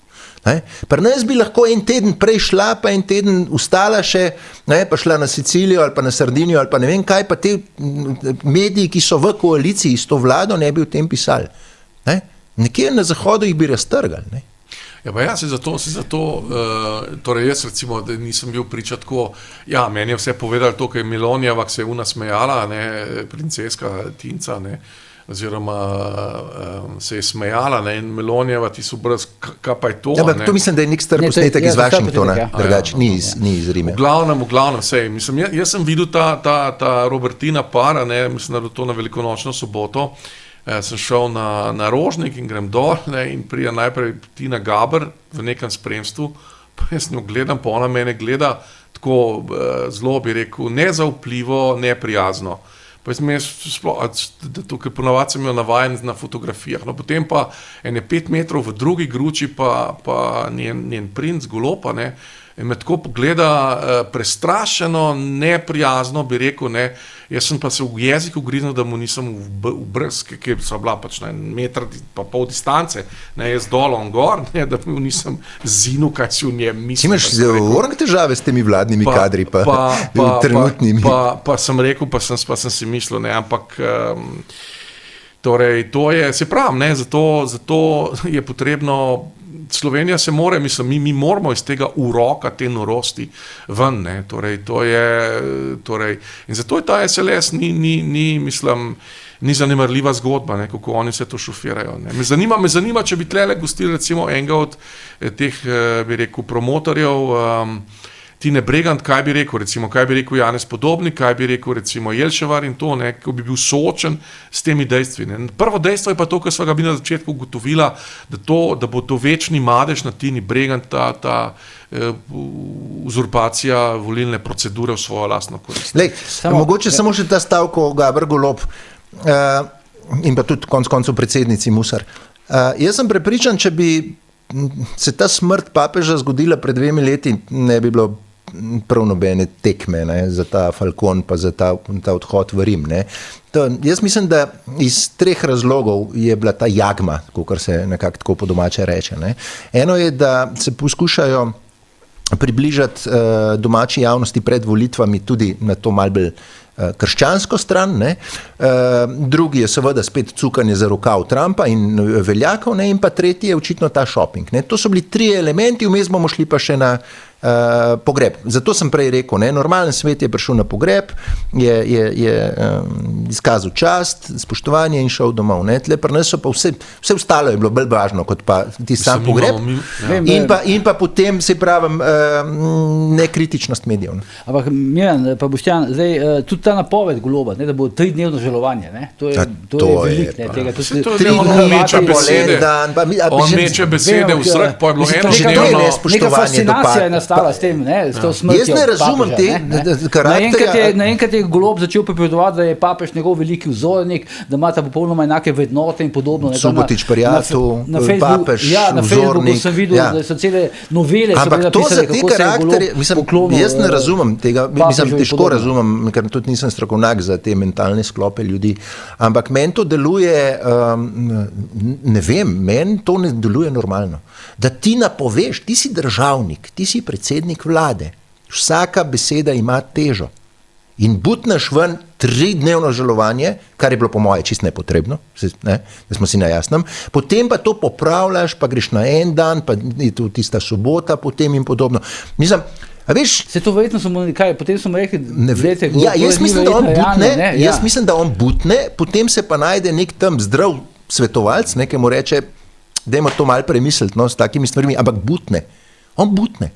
B: Pri nas bi lahko en teden prej šla, pa en teden ustala še, pa šla na Sicilijo ali pa na Sardinijo ali pa ne vem kaj, pa te mediji, ki so v koaliciji s to vlado, ne bi o tem pisali. Nekje na zahodu jih bi raztrgali. Ne?
C: Ja, pa si zato, torej jaz recimo, da nisem bil priča tako, meni je vse povedal to, kaj je Melonijeva, ki se je una smejala, princeska Tinca, oziroma se je smejala, in Melonijeva ti so brez, kaj pa je to?
B: To mislim, da je nek star posnetek iz Washingtona, drugače, ni iz Rime.
C: V glavnem, mislim, jaz sem videl ta Robertina para, mislim, da to na velikonočno soboto, sem šel na Rožnik in grem dol in prija najprej Tina Gaber v nekem spremstvu, pa jaz njo gledam, pa ona mene gleda tako zelo, bi rekel, nezaupljivo, neprijazno. Pa jaz ker ponavadi sem jo navajen na fotografijah, no potem pa ene 5 metrov v drugi gruči pa njen princ Golopa, in me tako pogleda prestrašeno, neprijazno, bi rekel, jaz sem pa se v jezik ugriznil, da mu nisem v brz, ki so bila pač na 1,5 metra distance, jaz dol, on gor, da mu nisem zinil, kaj si v njem mislim.
B: Imaš orang težave s temi vladnimi kadri, pa trenutnimi.
C: Pa sem rekel, pa sem si mislil, ampak torej, to je, se pravim, zato je potrebno, Slovenija se more, mislim, mi moramo iz tega uroka, te norosti ven, torej, to je, in zato je ta SLS ni zanemarljiva zgodba, kako oni se to šofirajo. Me zanima, če bi tlele gostili recimo enega od teh, bi rekel, promotorjev, Tine Bregant, kaj bi rekel Janez Podobnik, kaj bi rekel recimo Jelševar in to, ko bi bil soočen s temi dejstvi. Prvo dejstvo je pa to, kar sva ga bi na začetku ugotovila, da bo to večni madež na Tini Bregant, ta uzurpacija volilne procedure v svojo lastno korist.
B: Mogoče samo še ta stavko Gaber Golob in pa tudi konec koncev predsednici Musar. Jaz sem prepričan, če bi se ta smrt papeža zgodila pred 2 leti, ne bi bilo prav nobene tekme za ta Falcon pa za ta odhod v Rim. Jaz mislim, da iz 3 razlogov je bila ta jagma, kakor se nekako tako po domače reče. Eno je, da se poskušajo približati domači javnosti pred volitvami tudi na to malo bolj krščansko stran, drugi je seveda spet cukanje za rokav Trumpa in veljakov, in pa tretji je očitno ta shopping. To so bili 3 elementi, vmes bomo šli pa še na pogreb. Zato sem prej rekel, normalen svet je prišel na pogreb, je izkazal čast, spoštovanje in šel domov. Tle pri nas so pa vse ostalo je bilo bolj važno, kot pa ti sam pogreb. In pa potem, se pravim, nekritičnost medijev.
A: Ampak, Miran, pa Boštjan, zdaj, tudi ta napoved Goloba, da bo 3-dnevno žalovanje, to je veliko.
B: 3 dni,
C: on meče besede v zrak, pa je bilo enožnevno.
A: Neka fascinacija je nastala s tem, s to smrtjo.
B: Jaz ne razumem te karakterja.
A: Naenkrat je Golob začel pripovedovati, da je papež njegov veliki vzornik, da imata popolnoma enake vrednote in podobno.
B: Subotič Prijatu, papež,
A: na Facebooku sem videl, da so cele novele
B: napisali, kako se je Golob poklonil. Jaz ne razumem tega, težko razumem, ker tudi nisem strokovnjak za te mentalne sklope ljudi, ampak meni to deluje, ne vem, meni to ne deluje normalno. Da ti napoveš, ti si državnik, ti si predsednik vlade, vsaka beseda ima težo in butneš ven 3-dnevno žalovanje, kar je bilo po moje čisto nepotrebno, da smo si na jasnem, potem pa to popravljaš, pa greš na en dan, pa je tu tista sobota potem in podobno. Mislim, a veš,
A: se to verjetno smo nekaj, potem smo rekli,
B: jaz mislim, da on butne, potem se pa najde nek tam zdrav svetovalc, ki mu reče, dajmo to malo premisliti, s takimi stvarmi, ampak butne. On butne.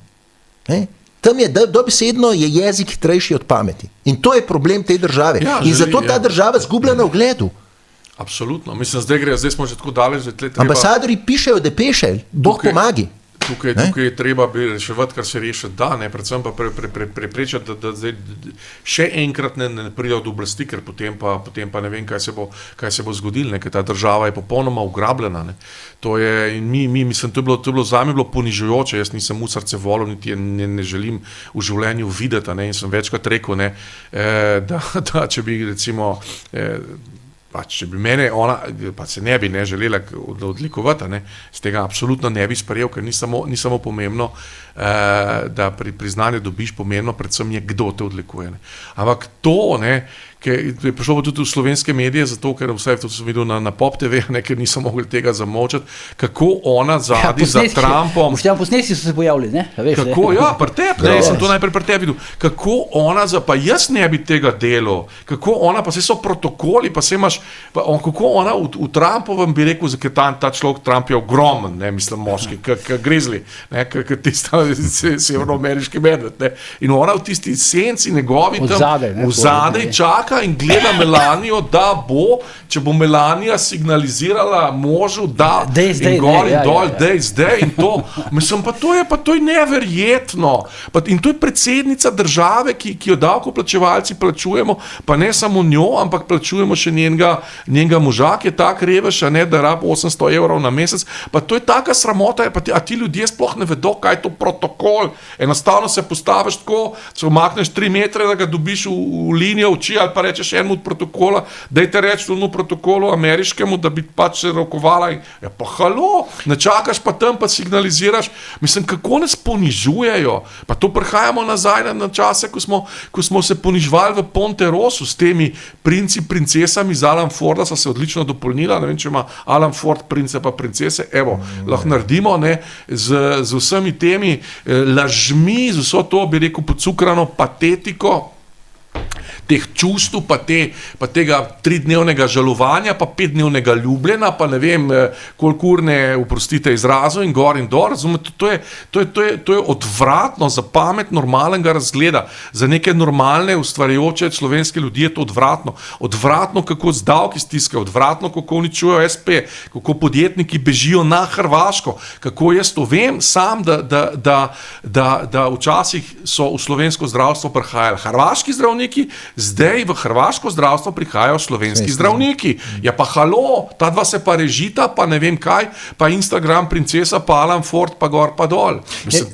B: Tam je, dobesedno je jezik hitrejši od pameti. In to je problem te države. In zato ta država zgublja na ugledu.
C: Absolutno. Mislim, zdaj smo že tako daleč, da treba...
B: Ambasadori pišejo depeše, Bog pomagi.
C: Tukaj je treba reševati, kar se rešiti da, predvsem pa preprečati, da zdaj še enkrat ne pride od oblasti, ker potem pa ne vem, kaj se bo zgodilo, ker ta država je popolnoma ugrabljena. To je, in mislim, to je bilo zame ponižujoče, jaz nisem v srce volil, niti ne želim v življenju videti, in sem večkrat rekel, da če bi recimo pač, če bi mene ona, pa se ne bi želela odlikovati, z tega absolutno ne bi sprejel, ker ni samo pomembno, da pri priznanju dobiš, pomembno predvsem je, kdo te odlikuje. Ampak to, je prišlo tudi v slovenske medije, zato ker vse to sem videl na Pop TV, ker niso mogli tega zamočati, kako ona zadnji za Trumpom.
A: Posnetki so se pojavili, ne?
C: Kako, pri tebi, sem to najprej pri tebi videl. Kako ona, pa jaz ne bi tega delal, kako ona, pa se so protokoli, pa se imaš, kako ona v Trumpovem bi rekel, zakaj ta človek Trump je ogromen, mislim moški, grizzly, k tista severnoameriški medved, in ona v tisti senci njegovi tam v zadej čaka in gleda Melanijo, da bo, če bo Melanija signalizirala možu, da in gor in dol, zdaj in to. Mislim, pa to je neverjetno. In to je predsednica države, ki jo davkoplačevalci plačujemo, pa ne samo njo, ampak plačujemo še njenega moža, ki je tak revež, da rab 800 evrov na mesec. Pa to je taka sramota, a ti ljudje sploh ne vedo, kaj je to protokol. Enostavno se postaviš tako, se omakneš 3 metre, da ga dobiš v linijo oči, ali pa rečeš enemu od protokola, dajte reči v protokolu ameriškemu, da bi pač se rokovala in pa halo, ne čakaš pa tam, pa signaliziraš. Mislim, kako nas ponižujejo. Pa to prihajamo nazaj na čase, ko smo se ponižvali v Ponterosu s temi princi, princesami iz Alan Forda, so se odlično dopolnila, ne vem, če ima Alan Ford prince pa princese, lahko naredimo, z vsemi temi lažmi, z vso to, bi rekel, podcukrano patetiko, teh čustv, pa tega 3-dnevnega žalovanja, pa 5-dnevnega ljubljena, pa ne vem, koliko urne, oprostite izrazu, in gor in dol, razumete, to je odvratno za pamet normalnega razgleda, za neke normalne, ustvarjajoče slovenske ljudi je to odvratno. Odvratno, kako z davki stiskajo, odvratno, kako uničujejo SP, kako podjetniki bežijo na Hrvaško, kako jaz to vem sam, da včasih so v slovensko zdravstvo prihajali hrvaški zdravniki, zdaj v hrvaško zdravstvo prihajajo slovenski zdravniki. Ja pa halo, ta dva se pa režita, pa ne vem kaj, pa Instagram princesa, pa Alan Ford, pa gor, pa dol. Mislim,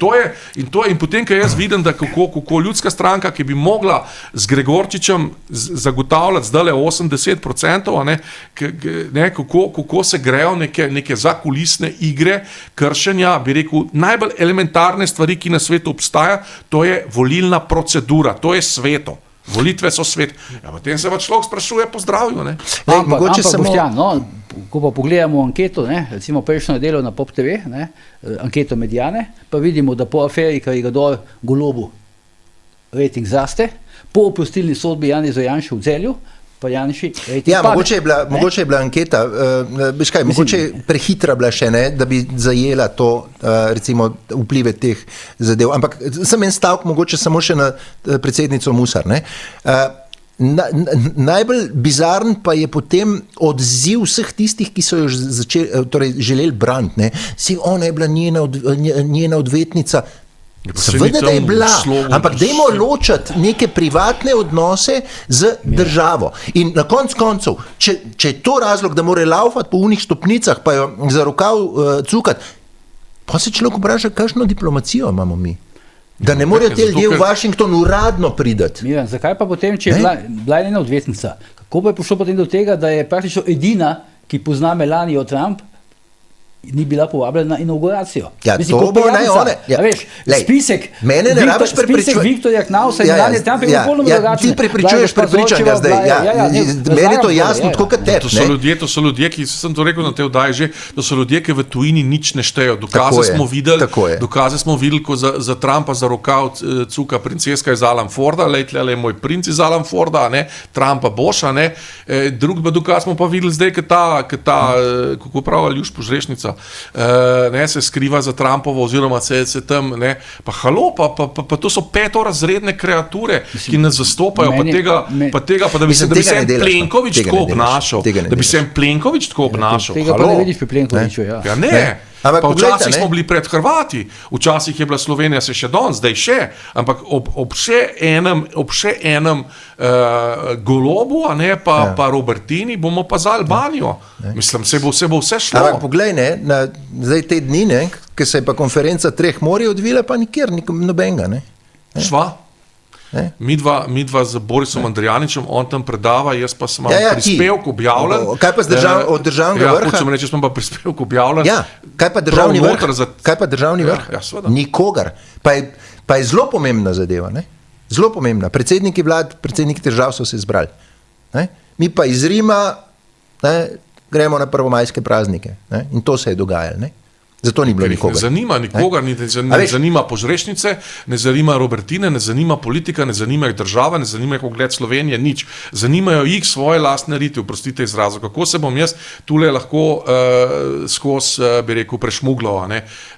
C: in potem, ko jaz vidim, da kako ljudska stranka, ki bi mogla z Gregorčičem zagotavljati zdajle 80%, kako se grejo neke zakulisne igre, kršenja, bi rekel, najbolj elementarne stvari, ki na svetu obstaja, to je volilna procedura, to je sveto. Volitve so svet. Potem se pa človek sprašuje po zdravju.
A: Ampak Boštjan, ko pa pogledamo anketo, recimo prejšnjo nedeljo na Pop TV, anketo Mediane, pa vidimo, da po aferi, ki je ga dol Golobu rating zaste, po oprostilni sodbi Janeza Janše v Celju, pa Janši rating pade.
B: Mogoče je bila anketa, mogoče je prehitra bila še, da bi zajela to, recimo, vplive teh zadev. Ampak sem en stavek mogoče samo še na predsednico Musar. Najbolj bizaren pa je potem odziv vseh tistih, ki so jo želeli braniti. Si ona je bila njena odvetnica. Seveda, da je bila, ampak dajmo ločati neke privatne odnose z državo. In na koncev, če je to razlog, da mora laufati po unih stopnicah, pa jo za rokav cukati, pa se človek vpraša, kakšno diplomacijo imamo mi? Da ne morejo te ljudje v Washington uradno pridati.
A: Miran, zakaj pa potem, če je bila njena odvetnica, kako pa je prišlo potem do tega, da je praktično edina, ki pozna Melanijo Trump, ni bila povabljena na inauguracijo.
B: Ja,
A: mislim,
B: to bo ne one.
A: Spisek Viktorja Knausa in Melanie Trump je popolnoma drugačen.
B: Ti prepričuješ prepričanja zdaj. Meni je to jasno, tako kot tebi.
C: To so ljudje, ki sem to rekel na te oddaji že, to so ljudje, ki v tujini nič ne štejo. Dokaze smo videli, ko za Trumpa za rokav cuka princeska iz Alan Forda, tle je moj princ iz Alan Forda, Trumpa Boša, drug dokaz smo pa videli zdaj, kako pravi Aljuš Požrešnica, se skriva za Trumpovo oziroma se tam, pa halo, pa to so petorazredne kreature, ki nas zastopajo, da bi se en Plenković tako obnašal,
A: Tega pa ne vidiš pri Plenkoviću,
C: ja. Ne. Pa včasih smo bili pred Hrvati, včasih je bila Slovenija se še don, zdaj še, ampak ob še enem Golobu, pa Robertini bomo pa za Albanijo. Mislim, se bo vse šlo.
B: Ampak poglej, zdaj te dni, ki se je pa konferenca 3 morij odvila, pa nikjer nobenega.
C: Šva. Midva z Borisom Andrijaničem, on tam predava, jaz pa sem prispevek objavljen.
B: Kaj pa od državnega vrha?
C: Hočem reči, jaz sem pa prispevek objavljen.
B: Kaj pa državni vrh? Nikogar. Pa je zelo pomembna zadeva, ne? Zelo pomembna. Predsedniki vlad, predsedniki držav so se izbrali. Ne? Mi pa iz Rima gremo na prvomajske praznike, ne? In to se je dogajalo, ne? Zato ni bilo nikogar.
C: Ne zanima nikogar, ne zanima požrešnice, ne zanima Robertine, ne zanima politika, ne zanima jih država, ne zanima jih ugled Slovenije, nič. Zanimajo jih svoje lastne riti, oprostite izrazu. Kako se bom jaz tule lahko skozi, bi rekel, prešmuglal,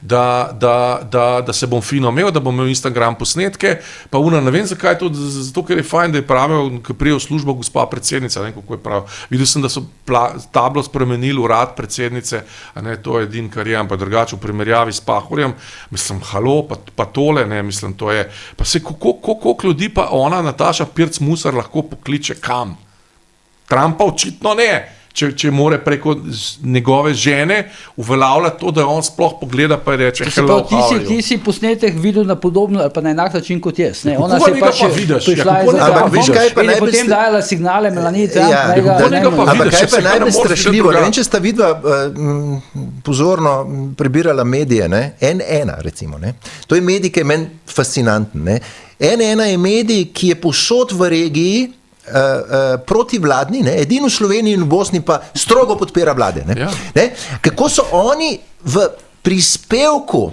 C: da se bom fino imel, da bom imel Instagram posnetke, pa ne vem zakaj to, zato ker je fajn, da je pravil, ko prije v službo gospa predsednica, ne kako je pravil. Videl sem, da so tablo spremenili urad predsednice, to je edin, kar je, ampak v primerjavi s Pahorjem, mislim, halo, pa tole, ne, mislim, to je, pa se koliko ljudi pa ona, Nataša Pirc-Musar, lahko pokliče kam? Trumpa očitno ne, če more preko njegove žene uveljavljati to, da on sploh pogleda pa reče, hello, how are you?
A: Ti si posnetek videl na podobno ali pa na enak način kot jaz, ne? Ona
C: se pač
A: prišla in potem dajala signale Melanie Trump,
B: ampak kaj pa najbolj strašljivo, ne vem, če sta vidva pozorno prebirala medije, ne? N1 recimo, ne? To je medij, ki je meni fascinanten, ne? N1 je medij, ki je povsod v regiji protivladni, ne? Edino v Sloveniji in v Bosni pa strogo podpira vlade. Ne? Kako so oni v prispevku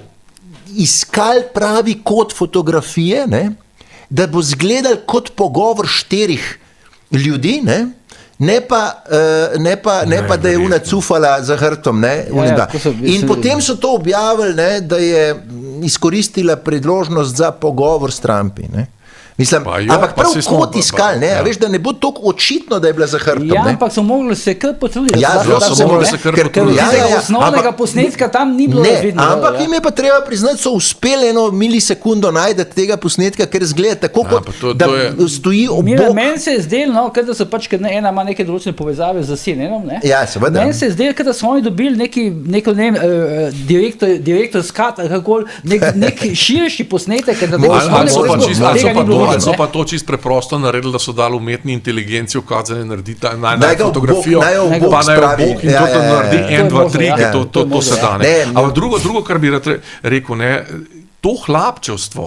B: iskali pravi kod fotografije, ne? Da bo izgledal kot pogovor 4 ljudi, ne pa da je una cufala za hrbtom. In potem so to objavili, ne? Da je izkoristila priložnost za pogovor s Trumpi. Ne? Mislim, ampak prav kot iskal, ne? Veš, da ne bo toliko očitno, da je bila za hrbtom.
A: Ja, ampak so mogli se kar potruditi. Ker osnovnega posnetka tam ni bilo razvidno.
B: Ampak jim je pa treba priznati, so uspeli eno milisekundo najdeti tega posnetka, ker zgleda tako, kot da stoji obok.
A: Meni se je zdelo, da so pač, ker ena ima neke določene povezave z CNN-om, ne?
B: Ja, seveda.
A: Meni se je zdelo, da so oni dobili neko direktor skat, nek širši posnetek, da tega ni bilo.
C: So pa to čisto preprosto naredili, da so dali umetni inteligenci ukazane narediti naj fotografijo, pa naj obok in to naredi 1, 2, 3, to se da. Ampak drugo, kar bi rekel, ne, to hlapčevstvo,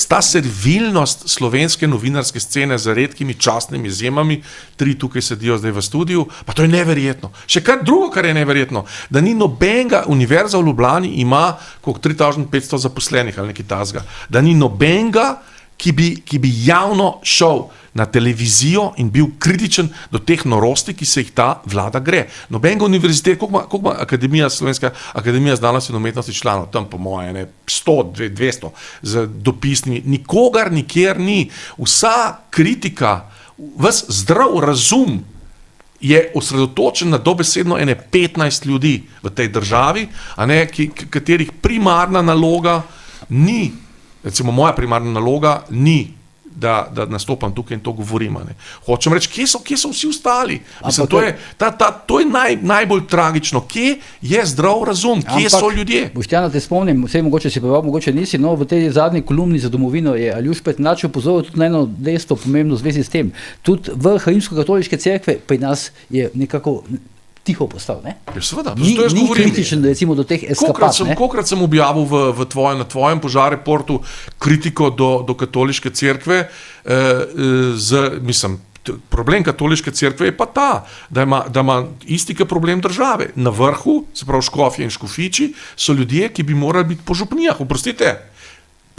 C: ta servilnost slovenske novinarske scene z redkimi častnimi izjemami, 3 tukaj sedijo zdaj v studiu, pa to je neverjetno. Še kar drugo, kar je neverjetno, da ni nobenega, univerza v Ljubljani ima koliko 3500 zaposlenih ali nekaj tasga, da ni nobenega, ki bi javno šel na televizijo in bil kritičen do teh norosti, ki se jih ta vlada gre. Nobenega univerzitet, koliko ima Akademija, Slovenska akademija znanosti in umetnosti članov, tam po moje, 100, 200, z dopisnimi, nikogar nikjer ni. Vsa kritika, ves zdrav razum je osredotočen na dobesedno 15 ljudi v tej državi, katerih primarna naloga ni, recimo moja primarna naloga ni, da nastopam tukaj in to govorim. Hočem reči, kje so vsi ostali? Mislim, to je najbolj tragično. Kje je zdrav razum? Kje so ljudje?
A: Boštjana, te spomnim, vse mogoče si preval, mogoče nisi, no v tej zadnji kolumni za domovino je Aljuš Petnač opozoril tudi na eno dejstvo pomembno v zvezi s tem. Tudi v Rimsko-katoliške cerkve pri nas je nekako tiho postal, ne?
C: Ja, seveda,
A: ni kritičen, recimo, do teh eskapad.
C: Kolikrat sem objavil na tvojem Požar reportu kritiko do katoliške cerkve, problem katoliške cerkve je pa ta, da ima isti problem države. Na vrhu, se pravi škofje in škofiči, so ljudje, ki bi morali biti po župnijah, oprostite.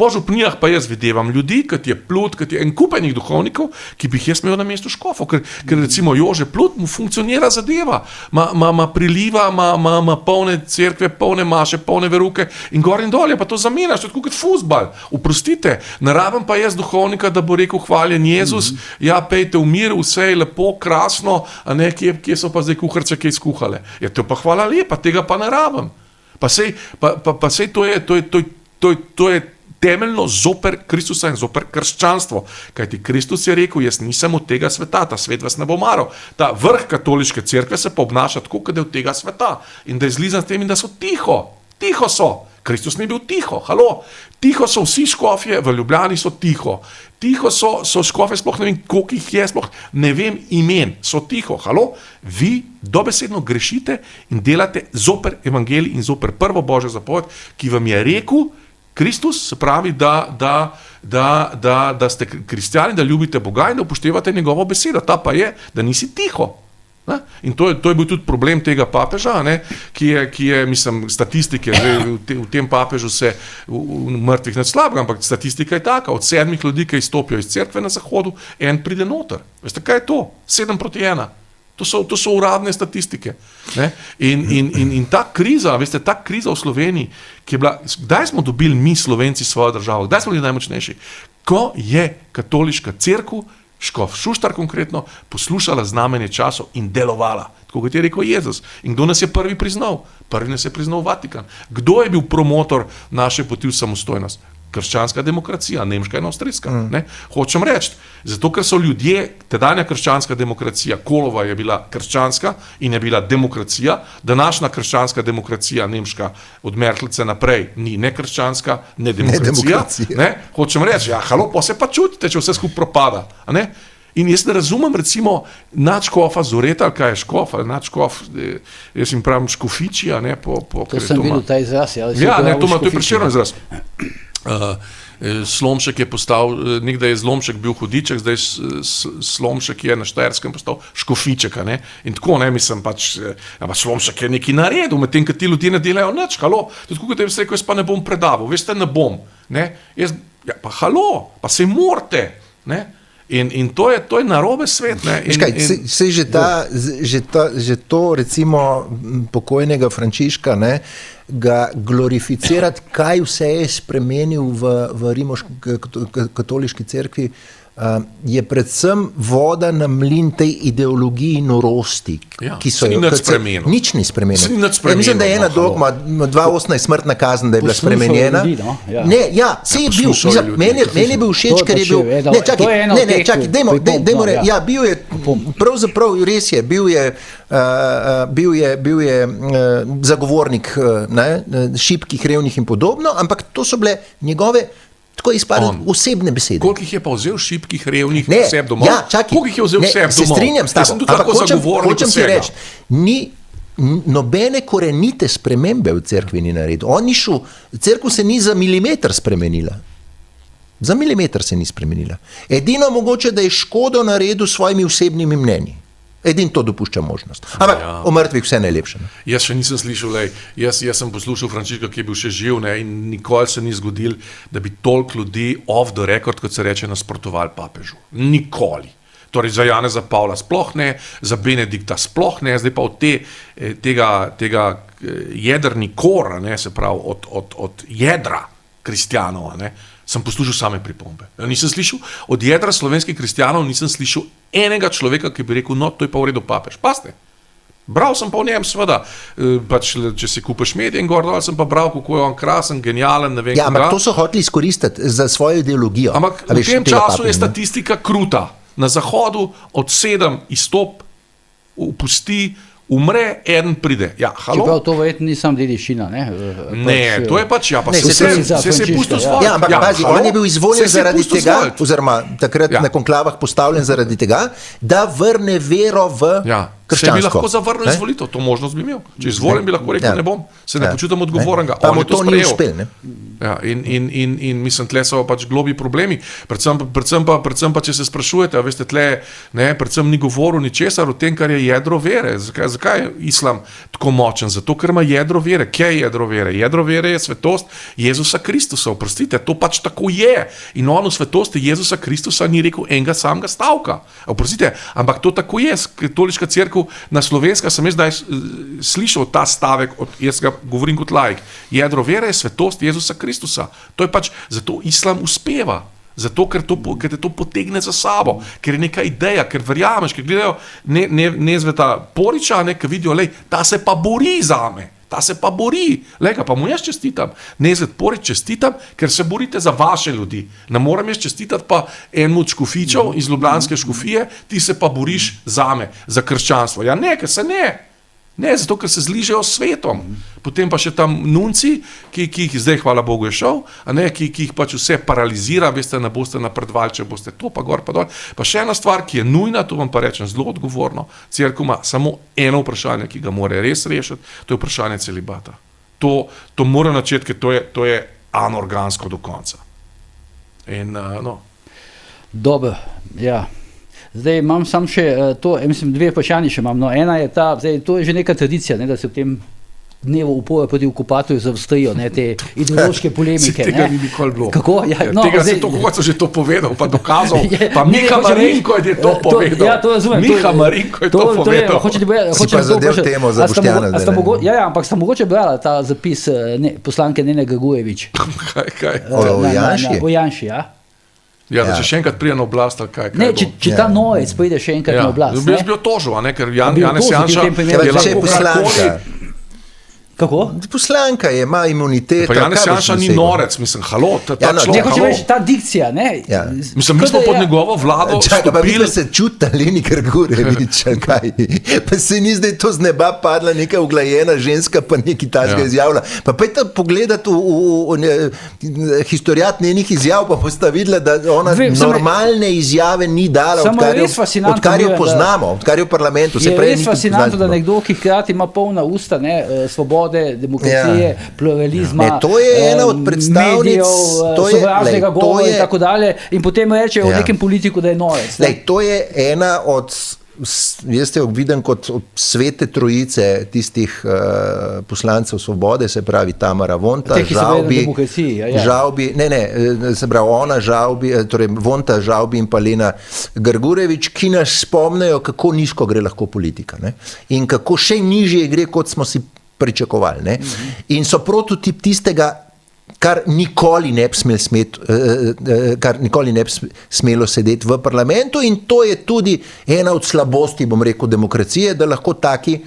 C: Po župnijah pa jaz videvam ljudi, kot je Plut, kot je en kupenih duhovnikov, ki bi jih jaz imel na mestu škofov, ker recimo Jože Plut mu funkcionira zadeva, ima priliva, ima polne cerkve, polne maše, polne veruke in gor in dolje, pa to zamenjaš, tako kot fuzbal, oprostite, narabim pa jaz duhovnika, da bo rekel hvaljen Jezus, ja, pejte v mir, vse je lepo, krasno, a ne, kje so pa zdaj kuharce, kaj skuhale. Ja, to pa hvala lepa, tega pa narabim. Pa sej to je temeljno zoper Kristusa in zoper krščanstvo. Kajti Kristus je rekel, jaz nisem od tega sveta, ta svet vas ne bo maral. Ta vrh katoliške cerkve se pa obnaša tako, kot je od tega sveta. In da je zlizan s tem in da so tiho so. Kristus ni bil tiho, halo. Tiho so vsi škofje, v Ljubljani so tiho. Tiho so škofje, sploh ne vem, koliko jih je, sploh ne vem imen, so tiho, halo. Vi dobesedno grešite in delate zoper evangelij in zoper prvo Božjo zapoved, ki vam je rekel Kristus, se pravi, da ste kristjani, da ljubite Boga in da upoštevate njegovo besedo. Ta pa je, da nisi tiho. Ne? In to je bil tudi problem tega papeža, ne? Ki je, mislim, statistike, v tem papežu se v mrtvih ne slabega, ampak statistika je taka, od 7 ljudi, ki izstopijo iz cerkve na zahodu, en pride noter. Veste, kaj je to? 7:1. To so uradne statistike. Ne? In ta kriza, veste, ta kriza v Sloveniji, ki je bila, kdaj smo dobili mi Slovenci svojo državo, kdaj smo bili najmočnejši? Ko je katoliška cerkev, škof Šuštar konkretno, poslušala znamenje časov in delovala, tako kot je rekel Jezus. In kdo nas je prvi priznal? Prvi nas je priznal Vatikan. Kdo je bil promotor naše poti v samostojnost? Krščanska demokracija, nemška in avstrijska. Ne? Hočem reči, zato ker so ljudje, tedanja krščanska demokracija, Kolova je bila krščanska in je bila demokracija, današnja krščanska demokracija, nemška od Merkelice naprej, ni ne krščanska, ne demokracija. Ne? Hočem reči, ja, halo, pa se pa čutite, če vse skupaj propada. A ne? In jaz ne razumem, recimo, nadškofa Zoreta, ali kaj je škof, ali nadškof, jaz jim pravim škofiči, a ne,
A: to sem videl ta izraz.
C: Ja, ne, to je Prešernov izraz. Slomšek je postal, nekdaj je Zlomšek bil Hudiček, zdaj Slomšek je na Štajerskem postal Škofiček, ne? In tako, ne, mislim, pač Slomšek je nekaj naredil, medtem, ko ti ljudje ne delajo nič, halo, tako kot je rekel, jaz pa ne bom predaval, veste, ne bom, ne, jaz, ja, pa halo, pa se morate, ne, in to je narobe svet, ne.
B: Sej že to, recimo, pokojnega Frančiška, ne, ga glorificirati, kaj vse je spremenil v rimokatoliški cerkvi, je predvsem voda na mlin tej ideologiji norosti, ki so jo
C: spremenili.
B: Nič ni spremenil. Mislim, da je ena dogma, 2018 smrtna kazen, da je bila spremenjena. Ne, ja, se je bil, meni je bil všeč, ker je bil, bil je, pravzaprav res je, bil je zagovornik šibkih, revnih in podobno, ampak to so bile njegove tako izpade osebne besede.
C: Koliko jih je pa vzel šibkih, revnih, vseb domov?
B: Ja, čakaj.
C: Koliko jih je vzel vseb domov?
B: Se strinjam s tabo, ampak hočem ti reči, ni nobene korenite spremembe v cerkvi ni naredil. Cerkev se ni za milimeter spremenila. Za milimeter se ni spremenila. Edino mogoče, da je škodo naredil s svojimi osebnimi mnenji. Edin to dopušča možnost. Ampak o mrtvih vse najlepše. Ne?
C: Jaz še nisem slišal, jaz sem poslušal Frančiška, ki je bil še živ, ne, in nikoli se ni zgodil, da bi toliko ljudi off the record, kot se reče, nasprotovali papežu. Nikoli. Torej za Janeza Pavla sploh ne, za Benedikta sploh ne, zdaj pa od tega jedrni kor, ne, se pravi od jedra kristjanov, ne, sem poslušal same pripombe. Nisem slišal, od jedra slovenskih kristjanov nisem slišal enega človeka, ki bi rekel, no, to je pa v redu papež. Paste. Bral sem pa v njem, seveda, pač, če si kupiš medije in gor dol, sem pa bral, kako je on krasen, genialen, ne vem.
B: Ja, ampak to so hoteli izkoristiti za svojo ideologijo.
C: Ampak v tem času je statistika kruta. Na zahodu od 7 izstop, upusti, umre, eden pride. Ja, halo?
A: Čeprav to verjetno ni sam dediščina, ne?
C: Ne, to je pač, ja, pa se je pustil svoj.
B: Ja, ampak pazi, on je bil izvoljen zaradi tega, oziroma takrat na konklavah postavljen zaradi tega, da vrne vero v krščanstvo.
C: Se bi lahko zavrnil izvolitev, to možnost bi imel. Če izvolim, bi lahko rekel, ne bom, se ne počutam odgovornega.
B: Pa mu to ni uspel, ne?
C: Ja, in mislim, tle so pač globi problemi. Predvsem pa, če se sprašujete, a veste, tle, ne, predvsem ni govoril ničesar o tem, kar je jedro vere. Zakaj je islam tako močen? Zato, ker ima jedro vere. Kje je jedro vere? Jedro vere je svetost Jezusa Kristusa, oprostite, to pač tako je. In on v svetosti Jezusa Kristusa ni rekel enega samega stavka. Oprostite, ampak to tako je. Katoliška cerkev na Slovenska sem jaz zdaj slišal ta stavek, jaz ga govorim kot laik. Jedro vere je svetost Jezusa Kristusa. To je pač, zato islam uspeva. Zato, ker te to potegne za sabo, ker je neka ideja, ker verjameš, ker gledajo Nezveta Poriča, ki vidijo, ta se pa bori zame. Ta se pa bori. Lega, pa mu jaz čestitam. Nezvet Porič čestitam, ker se borite za vaše ljudi. Ne moram jaz čestitati pa enemu od škofičev iz ljubljanske škofije, ti se pa boriš zame, za krščanstvo. Ja ne, ker se ne. Ne, zato, ker se zližejo s svetom. Potem pa še tam nunci, ki jih zdaj, hvala Bogu, je šel, a ne, ki jih pač vse paralizira, veste, ne boste napredovali, če boste to, pa gor, pa dol. Pa še ena stvar, ki je nujna, to vam pa rečem zelo odgovorno, cerkev ima samo eno vprašanje, ki ga mora res rešiti, to je vprašanje celibata. To mora načeti, ker to je anorgansko do konca. In, no.
A: Dobro, ja. Zdaj imam sam še to, mislim, dve vprašanje še imam. No, ena je ta, zdaj, to je že neka tradicija, ne, da se v tem dnevu upora proti okupatorju zaostrijo, ne, te ideološke polemike.
C: Tega ni nikoli bilo.
A: Kako? Ja, no,
C: tega se to, kot so že to povedal, pa dokazal, pa Miha Marinko je to povedal.
A: Ja, to razumem.
C: Miha Marinko je to povedal.
B: Si pa zadev temo za Boštjana.
A: Ja, ampak sta mogoče brala ta zapis poslanke Nene Grgurevič.
C: Kaj?
B: O Janši?
A: O Janši, ja.
C: Ja, da če še enkrat pride na oblast, ali kaj?
A: Ne, če ta novec pride še enkrat na oblast.
C: Jaz bi jo tožil, ker Janez Janša
B: je lahko poslanka.
A: Kako?
B: Poslanka je, ima imuniteto.
C: Pa Janez Janša ni norec, mislim, halo.
A: Ne, hoče reči, ta dikcija, ne?
C: Mislim, mi smo pod njegovo vlado
B: stopili. Pa se čuta Leni Grgurevič, kaj? Pa se ni zdaj to z neba padla neka uglajena ženska, pa nekaj takega izjavila. Pa pejte pogledati v historiat njenih izjav, pa boste videla, da ona normalne izjave ni dala, odkar jo poznamo, odkar jo v parlamentu.
A: Je res fascinantno, da nekdo, ki hkrati ima polna usta, svobode, demokracije, pluralizma,
B: to je ena od predstavnic
A: sovražnega govora in tako dalje, in potem reče o nekem politiku, da je norec.
B: To je ena od, jaz te vidim kot od svete trojice tistih poslancev svobode, se pravi Tamara Vonta, Žavbi, se pravi ona, Žavbi, torej Vonta, Žavbi in pa Lena Grgurevič, ki nas spomnejo, kako nizko gre lahko politika, ne? In kako še nižje gre, kot smo si pričakovali. Ne? In so prototip tistega, kar nikoli ne bi smelo sedeti v parlamentu, in to je tudi ena od slabosti, bom rekel, demokracije, da lahko taki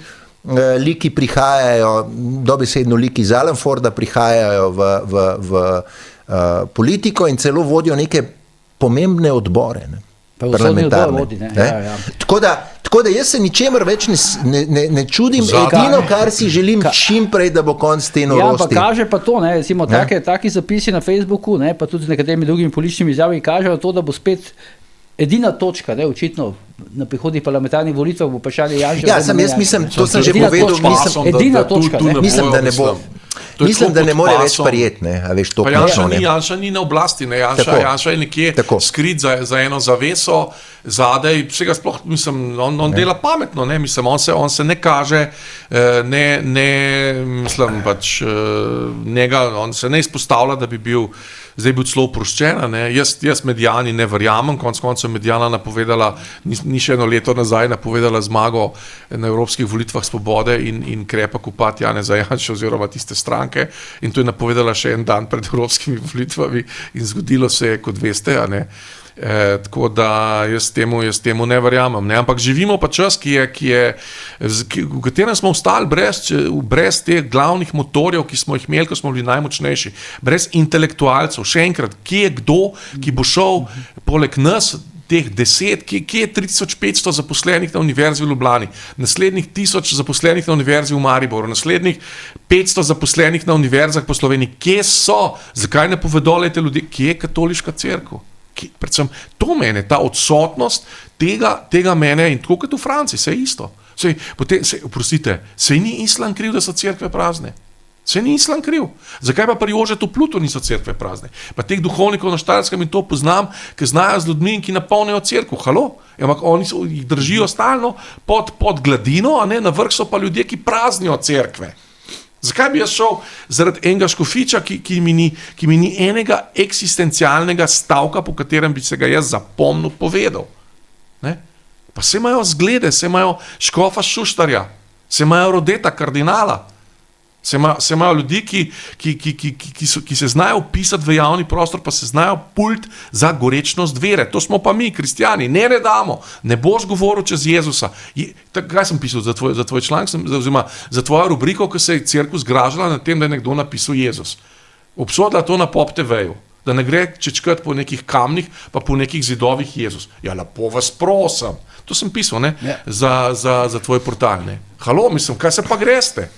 B: liki prihajajo, dobesedno liki iz Alanforda prihajajo v politiko in celo vodijo neke pomembne odbore. Ne?
A: Parlamentarne.
B: Tako da jaz se ničemer več ne čudim, edino, kar si želim čim prej, da bo konc te norosti.
A: Ja, pa kaže pa to, recimo, taki zapisi na Facebooku, pa tudi z nekaterimi drugimi političnimi izjavami kažejo to, da bo spet edina točka, očitno na prihodnjih parlamentarnih volitvah bo vprašanje Janša.
B: Ja, jaz mislim, to sem že povedal,
A: edina točka,
B: mislim, da ne bo. Mislim, da ne more več prijeti, a veš to.
C: Pa Janša ni na oblasti, Janša je nekje skrit za eno zaveso, zadej, vsega sploh, mislim, on dela pametno, ne, mislim, on se ne kaže, mislim, pač njega, on se ne izpostavlja, da bi bil zdaj celo oproščena, ne, jaz Medijani ne verjamem, konec koncev Medijana napovedala, ni še eno leto nazaj napovedala zmago na evropskih volitvah Svobode in krepak upad Janeza Janše oziroma tiste stranke, in to je napovedala še en dan pred evropskimi volitvami in zgodilo se je, kot veste, a ne. Tako da jaz temu ne verjamem, ne? Ampak živimo pa čas, v katerem smo ostali brez teh glavnih motorjev, ki smo jih imeli, ko smo bili najmočnejši, brez intelektualcev. Še enkrat, kje je kdo, ki bo šel poleg nas, teh 10, kje je 3500 zaposlenih na Univerzi v Ljubljani, naslednjih 1000 zaposlenih na Univerzi v Mariboru, naslednjih 500 zaposlenih na univerzah po Sloveniji, kje so, zakaj ne povedo te ljudi, kje je katoliška cerkev? Predvsem to mene, ta odsotnost tega mene, in tako kot v Franciji, se je isto. Oprostite, se ni islam kriv, da so cerkve prazne. Se ni islam kriv. Zakaj pa pri Jožetu Plutu niso cerkve prazne? Pa teh duhovnikov na Štajerskem in to poznam, ki znajo z ljudmi, ki napolnijo cerkev. Halo? Ampak oni jih držijo stalno pod gladino, a ne, na vrh so pa ljudje, ki praznijo cerkve. Zakaj bi jaz šel zaradi enega škofiča, ki mi ni enega eksistencialnega stavka, po katerem bi se ga jaz zapomnil povedal? Ne? Pa se imajo zglede, se imajo škofa Šuštarja, se imajo Rodeta kardinala, se imajo ljudi, ki se znajo vpisati v javni prostor, pa se znajo pult za gorečnost vere. To smo pa mi, kristjani, ne damo, ne boš govoril čez Jezusa. Kaj sem pisal za tvoj članek, oziroma za tvojo rubriko, ko se je cerkev zgražala nad tem, da je nekdo napisal Jezus. Obsodila to na Pop TV-ju. Da ne gre čečkati po nekih kamnih, pa po nekih zidovih Jezus. Ja, lepo vas prosim. To sem pisal, ne?
A: Ja.
C: Za tvoj portal, ne? Halo, mislim, kaj se pa greste?